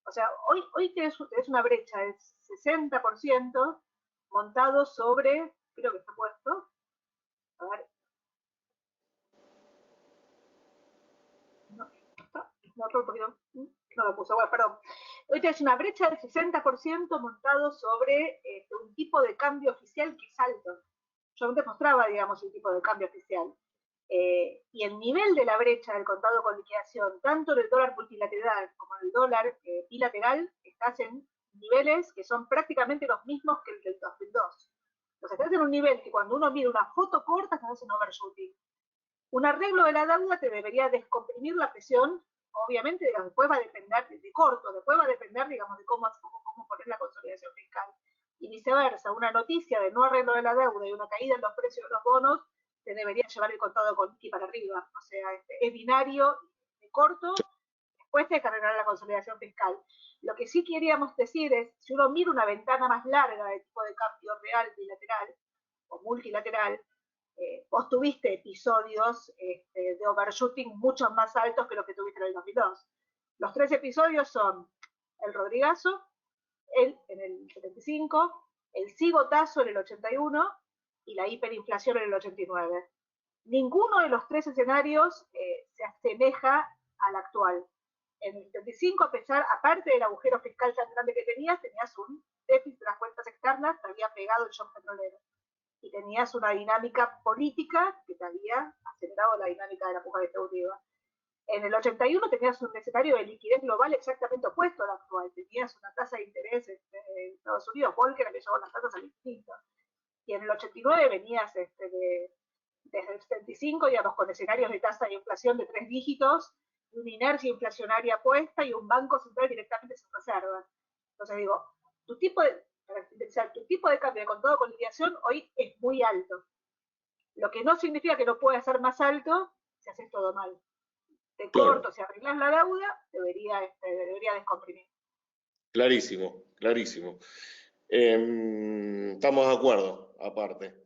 o sea, hoy tenés una brecha del 60% montado sobre, creo que está puesto, a ver, no lo puso, bueno, perdón. Hoy tenés una brecha del 60% montado sobre un tipo de cambio oficial que es alto. Yo antes mostraba, digamos, el tipo de cambio oficial. Y el nivel de la brecha del contado con liquidación, tanto en el dólar multilateral como en el dólar bilateral, estás en niveles que son prácticamente los mismos que el del 2002. Entonces estás en un nivel que cuando uno mira una foto corta, estás en overshooting. Un arreglo de la deuda te debería descomprimir la presión, obviamente, digamos, después va a depender de corto, después va a depender, digamos, de cómo poner la consolidación fiscal. Y viceversa, una noticia de no arreglo de la deuda y una caída en los precios de los bonos te debería llevar el contado con liqui para arriba. O sea, es binario de corto, después te cargará la consolidación fiscal. Lo que sí queríamos decir es, si uno mira una ventana más larga de tipo de cambio real, bilateral o multilateral, vos tuviste episodios de overshooting mucho más altos que los que tuviste en el 2002. Los 3 episodios son el Rodrigazo, él en el 75, el cigotazo en el 81 y la hiperinflación en el 89. Ninguno de los 3 escenarios se asemeja al actual. En el 75, aparte del agujero fiscal tan grande que tenías un déficit de las cuentas externas, te había pegado el shock petrolero. Y tenías una dinámica política que te había acelerado la dinámica de la puja distributiva. En el 81 tenías un escenario de liquidez global exactamente opuesto al actual. Tenías una tasa de interés en Estados Unidos, Volcker, que llevó las tasas al infinito. Y en el 89 venías desde el 75, digamos, con escenarios de tasa de inflación de 3 dígitos, una inercia inflacionaria puesta y un banco central directamente sin reserva. Entonces digo, tu tipo de cambio de contado con liquidación hoy es muy alto. Lo que no significa que no pueda ser más alto si haces todo mal. De corto, claro. Si arreglas la deuda, debería descomprimir. Clarísimo, clarísimo. Estamos de acuerdo, aparte.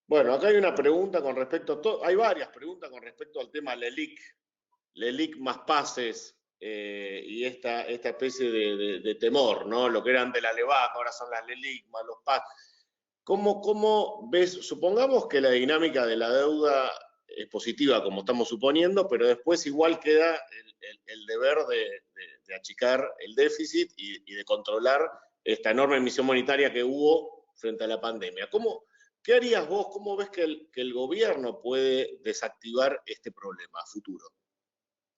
Bueno, acá hay una pregunta con respecto a todo, hay varias preguntas con respecto al tema LELIQ más pases y esta especie de temor, ¿no? Lo que eran de la LEVAC, ahora son las LELIQ más los pases. ¿Cómo ves? Supongamos que la dinámica de la deuda es positiva, como estamos suponiendo, pero después igual queda el deber de achicar el déficit y de controlar esta enorme emisión monetaria que hubo frente a la pandemia. ¿Qué harías vos? ¿Cómo ves que el gobierno puede desactivar este problema a futuro?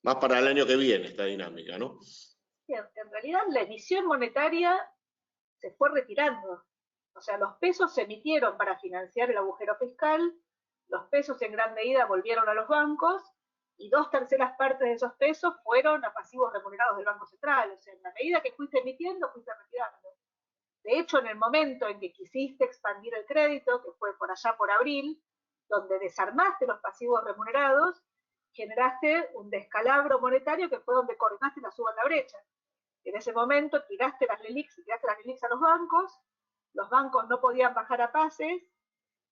Más para el año que viene esta dinámica, ¿no? En realidad la emisión monetaria se fue retirando. O sea, los pesos se emitieron para financiar el agujero fiscal, los pesos en gran medida volvieron a los bancos y 2/3 partes de esos pesos fueron a pasivos remunerados del Banco Central. O sea, en la medida que fuiste emitiendo, fuiste retirando. De hecho, en el momento en que quisiste expandir el crédito, que fue por allá por abril, donde desarmaste los pasivos remunerados, generaste un descalabro monetario que fue donde coordinaste la suba en la brecha. En ese momento tiraste las LELIQs a los bancos no podían bajar a pases,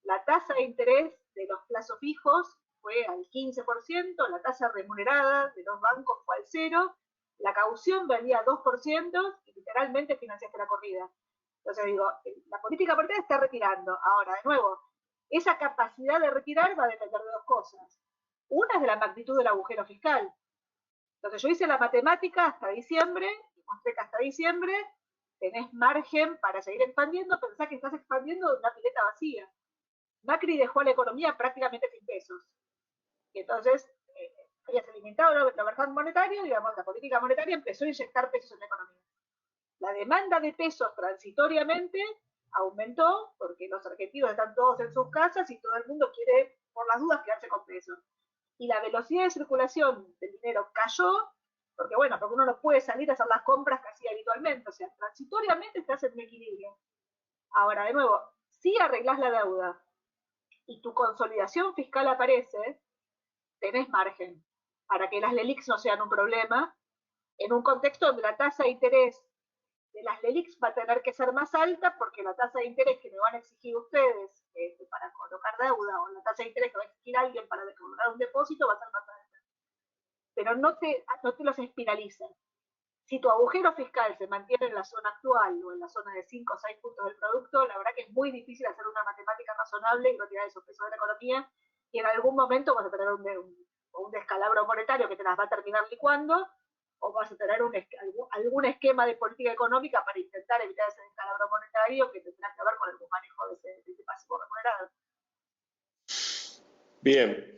la tasa de interés de los plazos fijos fue al 15%, la tasa remunerada de los bancos fue al 0%, la caución valía 2% y literalmente financiaste la corrida. Entonces digo, la política monetaria está retirando. Ahora, de nuevo, esa capacidad de retirar va a depender de 2 cosas. Una es de la magnitud del agujero fiscal. Entonces yo hice la matemática hasta diciembre, y mostré que hasta diciembre tenés margen para seguir expandiendo, pensá que estás expandiendo una pileta vacía. Macri dejó a la economía prácticamente sin pesos. Y entonces, habías eliminado el overhang monetario, digamos, la política monetaria empezó a inyectar pesos en la economía. La demanda de pesos transitoriamente aumentó porque los argentinos están todos en sus casas y todo el mundo quiere, por las dudas, quedarse con pesos. Y la velocidad de circulación del dinero cayó, porque uno no puede salir a hacer las compras que hacía habitualmente, o sea, transitoriamente estás en un equilibrio. Ahora, de nuevo, si arreglás la deuda y tu consolidación fiscal aparece, tenés margen para que las LELIQs no sean un problema, en un contexto donde la tasa de interés de las LELIQs va a tener que ser más alta porque la tasa de interés que me van a exigir ustedes para colocar deuda o la tasa de interés que va a exigir alguien para colocar un depósito va a ser más alta. Pero no te los espiralizan. Si tu agujero fiscal se mantiene en la zona actual o en la zona de 5 o 6 puntos del producto, la verdad que es muy difícil hacer una matemática razonable y no tirar esos pesos de la economía, y en algún momento vas a tener un descalabro monetario que te las va a terminar licuando, o vas a tener algún esquema de política económica para intentar evitar ese descalabro monetario que tendrá que ver con algún manejo de ese pasivo remunerado. Bien.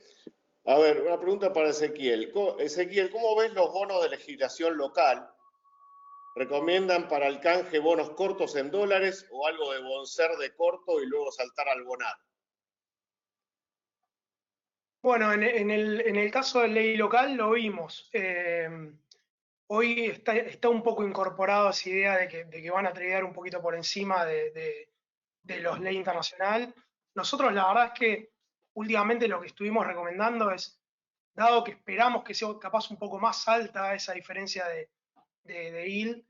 A ver, una pregunta para Ezequiel. Ezequiel, ¿cómo ves los bonos de legislación local? ¿Recomiendan para el canje bonos cortos en dólares o algo de bonser de corto y luego saltar al bonar? Bueno, en el caso de ley local lo vimos. Hoy está un poco incorporado esa idea de que van a tradear un poquito por encima de los leyes internacional. Nosotros la verdad es que últimamente lo que estuvimos recomendando es, dado que esperamos que sea capaz un poco más alta esa diferencia de yield,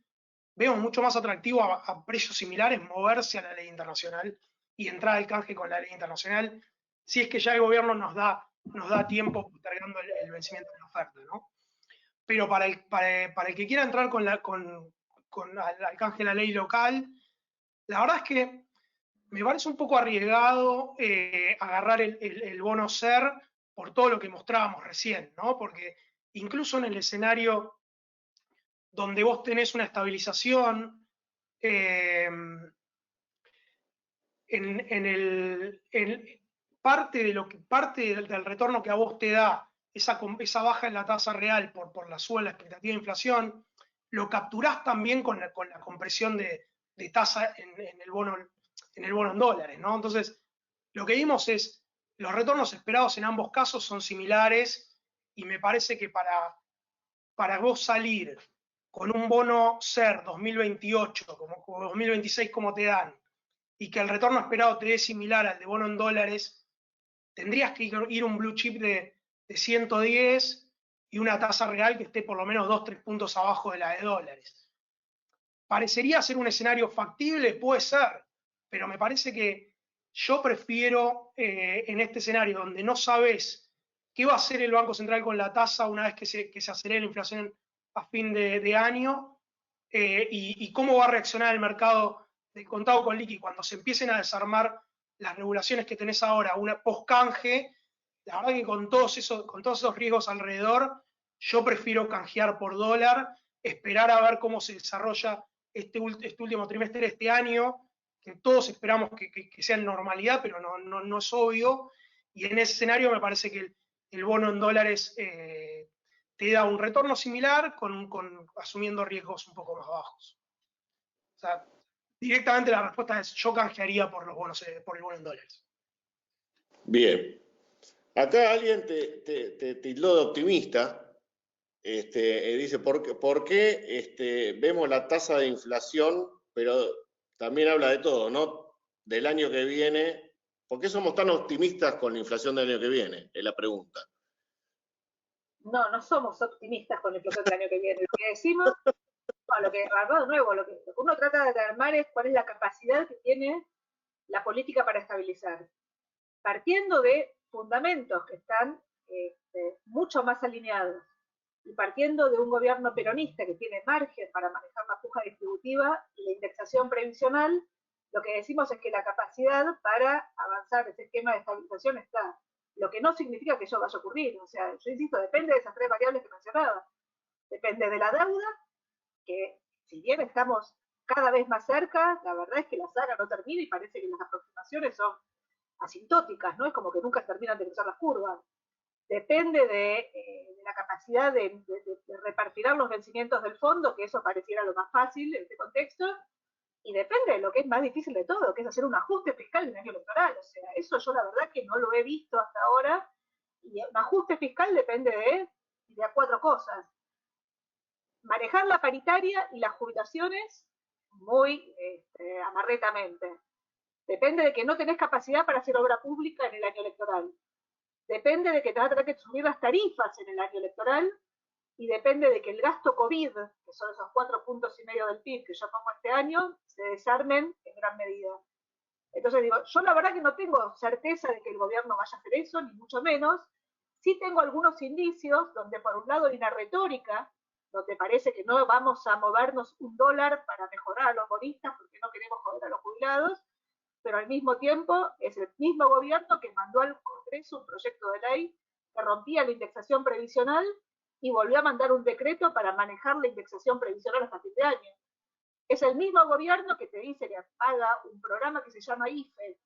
vemos mucho más atractivo a precios similares moverse a la ley internacional y entrar al canje con la ley internacional, si es que ya el gobierno nos da tiempo postergando el vencimiento de la oferta, ¿no? Pero para el que quiera entrar al canje de la ley local, la verdad es que me parece un poco arriesgado agarrar el bono SER por todo lo que mostrábamos recién, ¿no? Porque incluso en el escenario donde vos tenés una estabilización, parte del retorno que a vos te da esa baja en la tasa real por la suba de la expectativa de inflación, lo capturás también con la compresión de tasa en el bono en dólares, ¿no? Entonces, lo que vimos es, los retornos esperados en ambos casos son similares, y me parece que para vos salir con un bono SER 2028 como 2026 como te dan, y que el retorno esperado te dé similar al de bono en dólares, tendrías que ir un blue chip de 110 y una tasa real que esté por lo menos 2-3 puntos abajo de la de dólares. ¿Parecería ser un escenario factible? Puede ser, pero me parece que yo prefiero en este escenario donde no sabes qué va a hacer el Banco Central con la tasa una vez que se acelere la inflación a fin de año, y cómo va a reaccionar el mercado de contado con liqui cuando se empiecen a desarmar las regulaciones que tenés ahora, una post-canje. La verdad que con todos esos riesgos alrededor, yo prefiero canjear por dólar, esperar a ver cómo se desarrolla este último trimestre de este año, que todos esperamos que sea en normalidad, pero no es obvio, y en ese escenario me parece que el bono en dólares te da un retorno similar asumiendo riesgos un poco más bajos. O sea, directamente la respuesta es: yo canjearía por el bono en dólares. Bien. Acá alguien te tildó de optimista. Dice, ¿por qué vemos la tasa de inflación, pero también habla de todo, ¿no? Del año que viene. ¿Por qué somos tan optimistas con la inflación del año que viene? Es la pregunta. No somos optimistas con la inflación del año que viene. Lo que decimos, lo que uno trata de armar es cuál es la capacidad que tiene la política para estabilizar, partiendo de fundamentos que están mucho más alineados, y partiendo de un gobierno peronista que tiene margen para manejar la puja distributiva y la indexación previsional. Lo que decimos es que la capacidad para avanzar ese esquema de estabilización está. Lo que no significa que eso vaya a ocurrir. O sea, yo insisto, depende de esas tres variables que mencionaba. Depende de la deuda, que si bien estamos cada vez más cerca, la verdad es que la saga no termina y parece que las aproximaciones son asintóticas, ¿no? Es como que nunca terminan de cruzar las curvas. Depende de la capacidad de repartir los vencimientos del fondo, que eso pareciera lo más fácil en este contexto, y depende de lo que es más difícil de todo, que es hacer un ajuste fiscal en el año electoral. O sea, eso yo la verdad que no lo he visto hasta ahora, y un ajuste fiscal depende de 4 cosas. Manejar la paritaria y las jubilaciones muy amarretamente. Depende de que no tenés capacidad para hacer obra pública en el año electoral. depende de que te va a tener que subir las tarifas en el año electoral, y depende de que el gasto COVID, que son esos 4,5 puntos del PIB que yo pongo este año, se desarmen en gran medida. Entonces digo, yo la verdad que no tengo certeza de que el gobierno vaya a hacer eso, ni mucho menos. Sí tengo algunos indicios donde por un lado hay una retórica, donde parece que no vamos a movernos $1 para mejorar a los bonistas porque no queremos joder a los jubilados, pero al mismo tiempo es el mismo gobierno que mandó al Congreso un proyecto de ley que rompía la indexación previsional y volvió a mandar un decreto para manejar la indexación previsional hasta fin de año. Es el mismo gobierno que te dice que paga un programa que se llama IFE,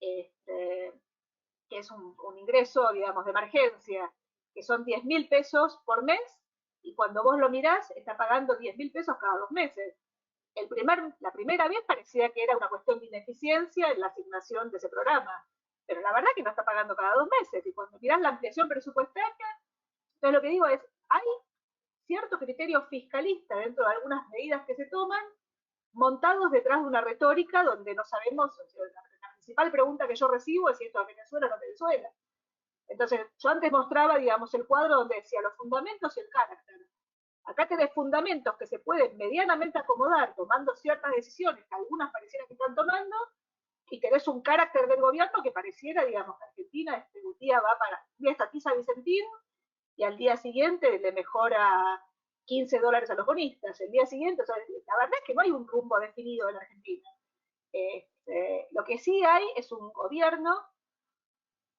que es un ingreso, digamos, de emergencia, que son 10.000 pesos por mes, y cuando vos lo mirás, está pagando 10.000 pesos cada 2 meses. La primera vez parecía que era una cuestión de ineficiencia en la asignación de ese programa, pero la verdad que no está pagando cada 2 meses, y cuando mirás la ampliación presupuestaria, entonces lo que digo es, hay cierto criterio fiscalista dentro de algunas medidas que se toman, montados detrás de una retórica donde no sabemos, la principal pregunta que yo recibo es si esto es Venezuela o no Venezuela. Entonces, yo antes mostraba, digamos, el cuadro donde decía los fundamentos y el carácter. Acá tenés fundamentos que se pueden medianamente acomodar tomando ciertas decisiones, que algunas parecieran que están tomando, y tenés un carácter del gobierno que pareciera, digamos, que Argentina un día va para, un día estatiza a Vicentín, y al día siguiente le mejora $15 a los bonistas, el día siguiente, o sea, la verdad es que no hay un rumbo definido en Argentina. Lo que sí hay es un gobierno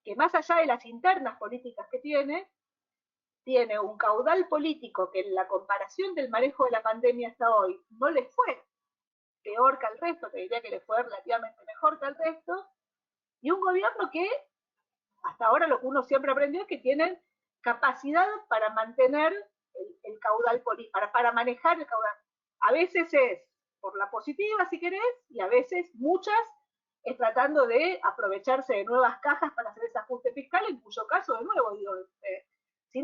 que más allá de las internas políticas que tiene un caudal político que en la comparación del manejo de la pandemia hasta hoy no le fue peor que al resto, te diría que le fue relativamente mejor que al resto, y un gobierno que hasta ahora lo que uno siempre aprendió es que tienen capacidad para mantener el caudal político, para manejar el caudal. A veces es por la positiva, si querés, y a veces muchas es tratando de aprovecharse de nuevas cajas para hacer ese ajuste fiscal, en cuyo caso, de nuevo, si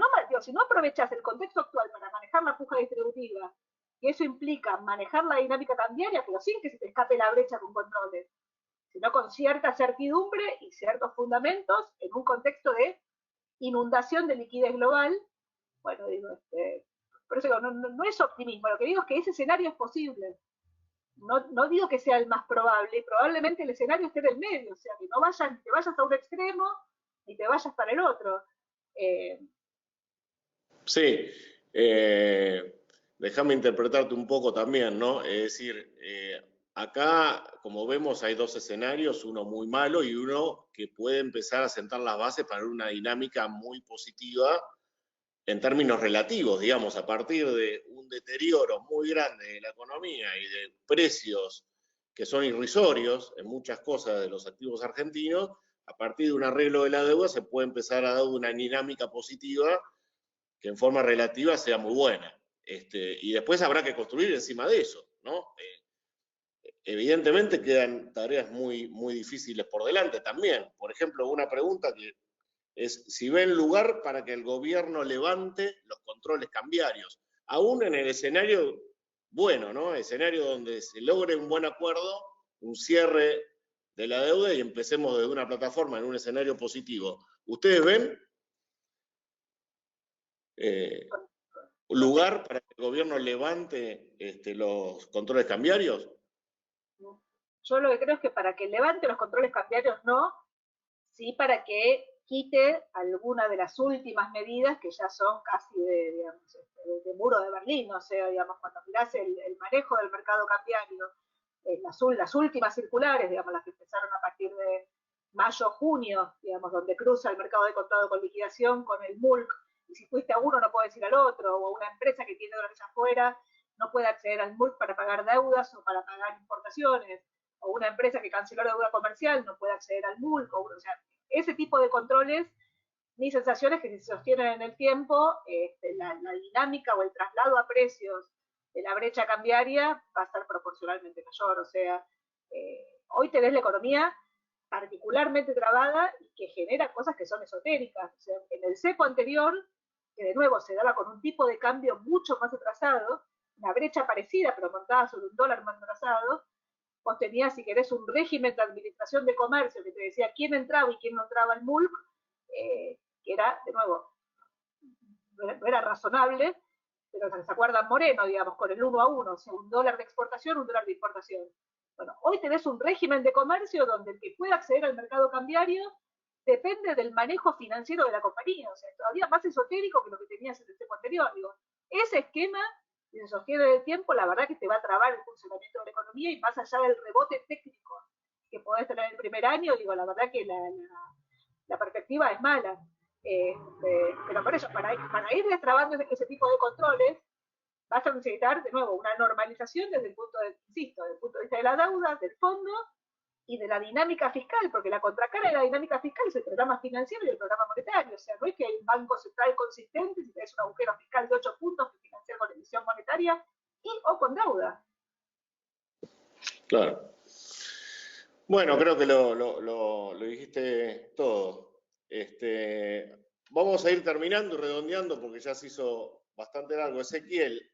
no aprovechas el contexto actual para manejar la puja distributiva, y eso implica manejar la dinámica cambiaria, pero sin que se te escape la brecha con controles, sino con cierta certidumbre y ciertos fundamentos en un contexto de inundación de liquidez global. Bueno, digo, por eso digo, no es optimismo, lo que digo es que ese escenario es posible. No digo que sea el más probable, probablemente el escenario esté en el medio, o sea, que no te vayas a un extremo ni te vayas para el otro. Sí, déjame interpretarte un poco también, ¿no? Es decir, acá, como vemos, hay dos escenarios, uno muy malo y uno que puede empezar a sentar las bases para una dinámica muy positiva en términos relativos, digamos, a partir de un deterioro muy grande de la economía y de precios que son irrisorios en muchas cosas de los activos argentinos, a partir de un arreglo de la deuda se puede empezar a dar una dinámica positiva que en forma relativa sea muy buena. Y después habrá que construir encima de eso, ¿no? Evidentemente quedan tareas muy, muy difíciles por delante también. Por ejemplo, una pregunta que es si ven lugar para que el gobierno levante los controles cambiarios, aún en el escenario bueno, ¿no? Escenario donde se logre un buen acuerdo, un cierre de la deuda y empecemos desde una plataforma en un escenario positivo. ¿Ustedes ven lugar para que el gobierno levante los controles cambiarios? Yo lo que creo es que para que levante los controles cambiarios no, sí para que quite alguna de las últimas medidas que ya son casi de muro de Berlín, o sea, digamos, cuando mirás el manejo del mercado cambiario, las últimas circulares, digamos, las que empezaron a partir de mayo, junio, digamos, donde cruza el mercado de contado con liquidación con el MULC, y si fuiste a uno no puedes ir al otro, o una empresa que tiene dólares afuera no puede acceder al MULC para pagar deudas o para pagar importaciones, o una empresa que canceló la deuda comercial no puede acceder al MULC, o sea, ese tipo de controles, mi sensación es que si se sostienen en el tiempo, la dinámica o el traslado a precios de la brecha cambiaria va a ser proporcionalmente mayor. O sea, hoy tenés la economía particularmente trabada y que genera cosas que son esotéricas. O sea, en el cepo anterior, que de nuevo se daba con un tipo de cambio mucho más atrasado, una brecha parecida pero montada sobre un dólar más atrasado, vos tenías, si querés, un régimen de administración de comercio que te decía quién entraba y quién no entraba al MULC, que era, de nuevo, no era razonable, pero se acuerdan Moreno, digamos, con el 1 a 1, o sea, $1 de exportación, $1 de importación. Bueno, hoy tenés un régimen de comercio donde el que puede acceder al mercado cambiario depende del manejo financiero de la compañía, o sea, todavía más esotérico que lo que tenías en el tiempo anterior. Digo, ese esquema, si se sostiene del tiempo, la verdad que te va a trabar el funcionamiento de la economía y más allá del rebote técnico que podés tener el primer año, digo, la verdad que la perspectiva es mala. Pero por eso, para ir destrabando ese tipo de controles, vas a necesitar, de nuevo, una normalización desde el punto de, insisto, desde el punto de vista de la deuda, del fondo y de la dinámica fiscal, porque la contracara de la dinámica fiscal es el programa financiero y el programa monetario. O sea, no es que hay un banco central consistente si tenés un agujero fiscal de 8 puntos que financia con emisión monetaria y o con deuda. Claro. Bueno, creo que lo dijiste todo. Vamos a ir terminando y redondeando porque ya se hizo bastante largo. Ezequiel,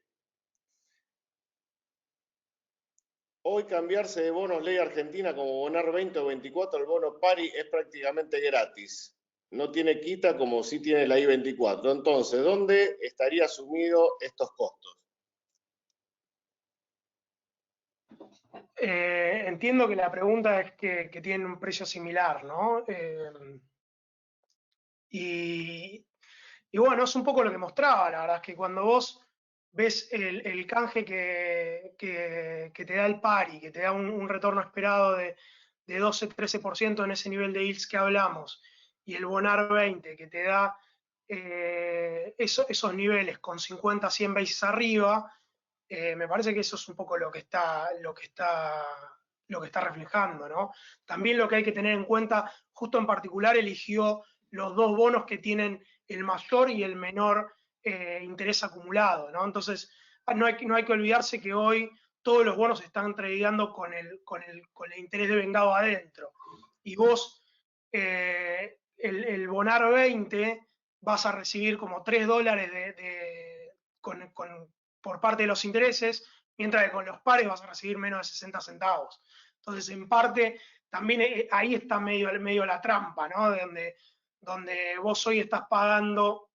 hoy cambiarse de bonos ley argentina como bonar 20 o 24 el bono pari es prácticamente gratis. No tiene quita como sí tiene la I-24. Entonces, ¿dónde estaría asumido estos costos? Entiendo que la pregunta es que tienen un precio similar, ¿no? Y bueno, es un poco lo que mostraba, la verdad es que cuando vos ves el canje que te da el pari, que te da un retorno esperado de 12-13% en ese nivel de yields que hablamos, y el bonar 20 que te da esos niveles con 50-100 basis arriba, me parece que eso es un poco lo que está reflejando, ¿no? También lo que hay que tener en cuenta, justo en particular eligió los dos bonos que tienen el mayor y el menor interés acumulado, ¿no? Entonces, no hay que olvidarse que hoy todos los bonos están tradeando con el interés de vengado adentro. Y vos, el bonar 20, vas a recibir como $3 por parte de los intereses, mientras que con los pares vas a recibir menos de 60 centavos. Entonces, en parte, también ahí está medio la trampa, ¿no? Donde vos hoy estás pagando,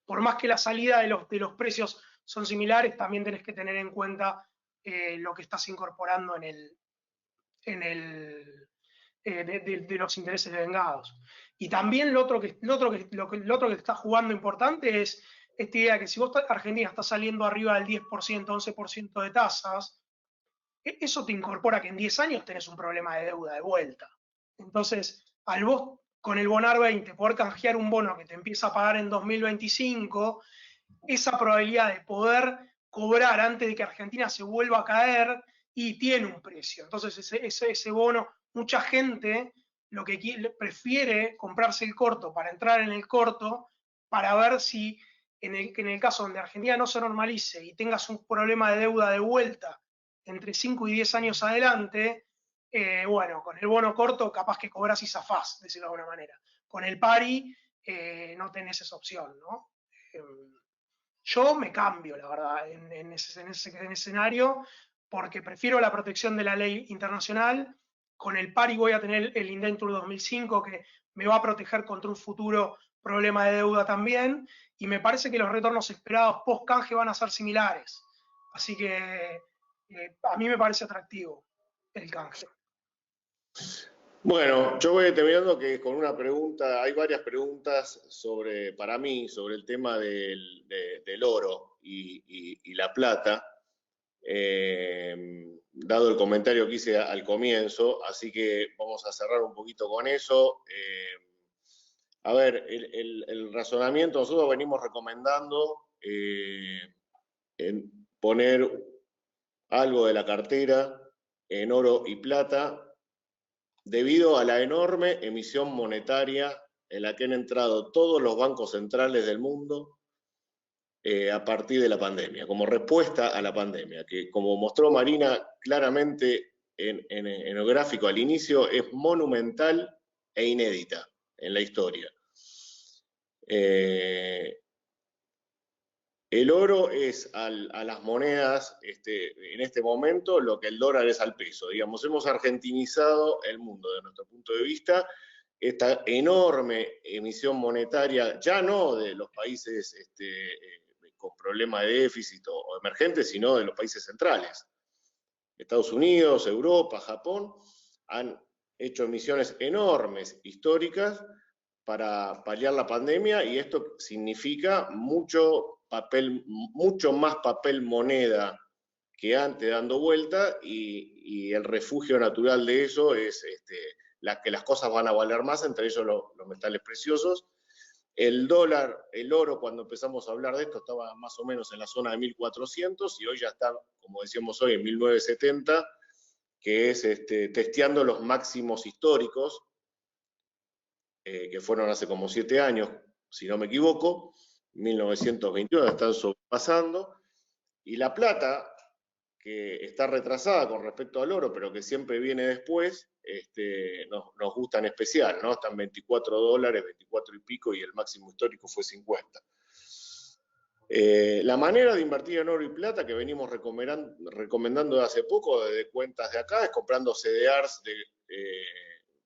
por más que la salida de los precios son similares, también tenés que tener en cuenta lo que estás incorporando de los intereses vengados. Y también lo otro que está jugando importante es esta idea que si vos, Argentina, está saliendo arriba del 10%, 11% de tasas, eso te incorpora que en 10 años tenés un problema de deuda de vuelta. Entonces, al vos con el bonar 20 poder canjear un bono que te empieza a pagar en 2025, esa probabilidad de poder cobrar antes de que Argentina se vuelva a caer y tiene un precio. Entonces, ese bono, mucha gente lo que prefiere comprarse el corto para entrar en el corto, para ver si en el caso donde Argentina no se normalice y tengas un problema de deuda de vuelta entre 5 y 10 años adelante, bueno, con el bono corto capaz que cobras y zafás, decirlo de alguna manera. Con el pari no tenés esa opción, ¿no? Yo me cambio, la verdad, en ese escenario, porque prefiero la protección de la ley internacional. Con el pari voy a tener el Indenture 2005 que me va a proteger contra un futuro problema de deuda también, y me parece que los retornos esperados post-canje van a ser similares. Así que a mí me parece atractivo el canje. Bueno, yo voy terminando que con una pregunta, hay varias preguntas para mí, sobre el tema del oro y la plata, dado el comentario que hice al comienzo, así que vamos a cerrar un poquito con eso. A ver, el razonamiento, nosotros venimos recomendando poner algo de la cartera en oro y plata, debido a la enorme emisión monetaria en la que han entrado todos los bancos centrales del mundo a partir de la pandemia, como respuesta a la pandemia, que como mostró Marina claramente en el gráfico al inicio, es monumental e inédita en la historia. El oro es a las monedas en este momento lo que el dólar es al peso. Digamos, hemos argentinizado el mundo desde nuestro punto de vista esta enorme emisión monetaria, ya no de los países con problemas de déficit o emergentes, sino de los países centrales. Estados Unidos, Europa, Japón, han hecho emisiones enormes, históricas, para paliar la pandemia, y esto significa mucho más papel moneda que antes dando vuelta, y el refugio natural de eso es que las cosas van a valer más, entre ellos los metales preciosos. El dólar, el oro, cuando empezamos a hablar de esto, estaba más o menos en la zona de 1400, y hoy ya está, como decíamos hoy, en 1970, que es testeando los máximos históricos, que fueron hace como 7 años, si no me equivoco, 1921, están sobrepasando, y la plata, que está retrasada con respecto al oro, pero que siempre viene después, nos gusta en especial, ¿no? Están 24 dólares, 24 y pico, y el máximo histórico fue 50. La manera de invertir en oro y plata que venimos recomendando de hace poco, desde cuentas de acá, es comprando CDRs.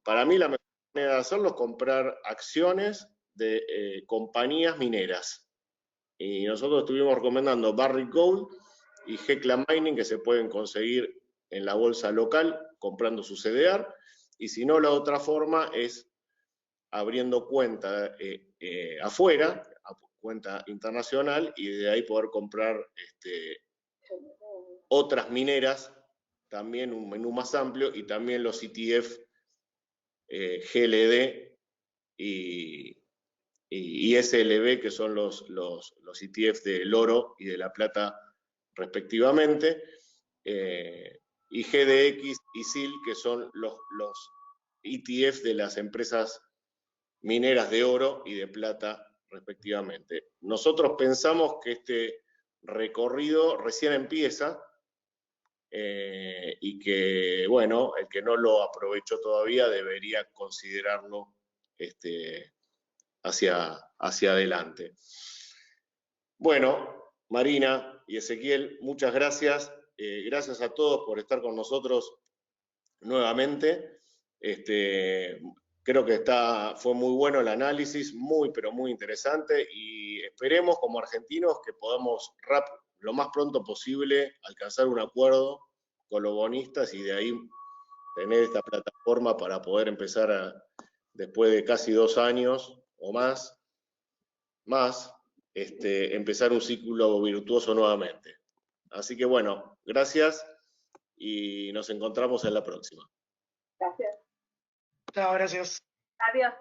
Para mí la mejor manera de hacerlo es comprar acciones de compañías mineras. Y nosotros estuvimos recomendando Barrick Gold y Hecla Mining, que se pueden conseguir en la bolsa local comprando su CDR, y si no, la otra forma es abriendo cuenta afuera, cuenta internacional, y de ahí poder comprar otras mineras, también un menú más amplio, y también los ETF GLD y SLB, que son los ETF del oro y de la plata respectivamente, y GDX y SIL, que son los ETF de las empresas mineras de oro y de plata respectivamente. Nosotros pensamos que este recorrido recién empieza, y que, bueno, el que no lo aprovechó todavía debería considerarlo hacia adelante. Bueno, Marina y Ezequiel, muchas gracias. Gracias a todos por estar con nosotros nuevamente. Creo que fue muy bueno el análisis, muy, pero muy interesante, y esperemos como argentinos que podamos lo más pronto posible alcanzar un acuerdo con los bonistas, y de ahí tener esta plataforma para poder empezar después de casi 2 años o más, empezar un ciclo virtuoso nuevamente. Así que bueno, gracias y nos encontramos en la próxima. Gracias. Chao, gracias. Adiós.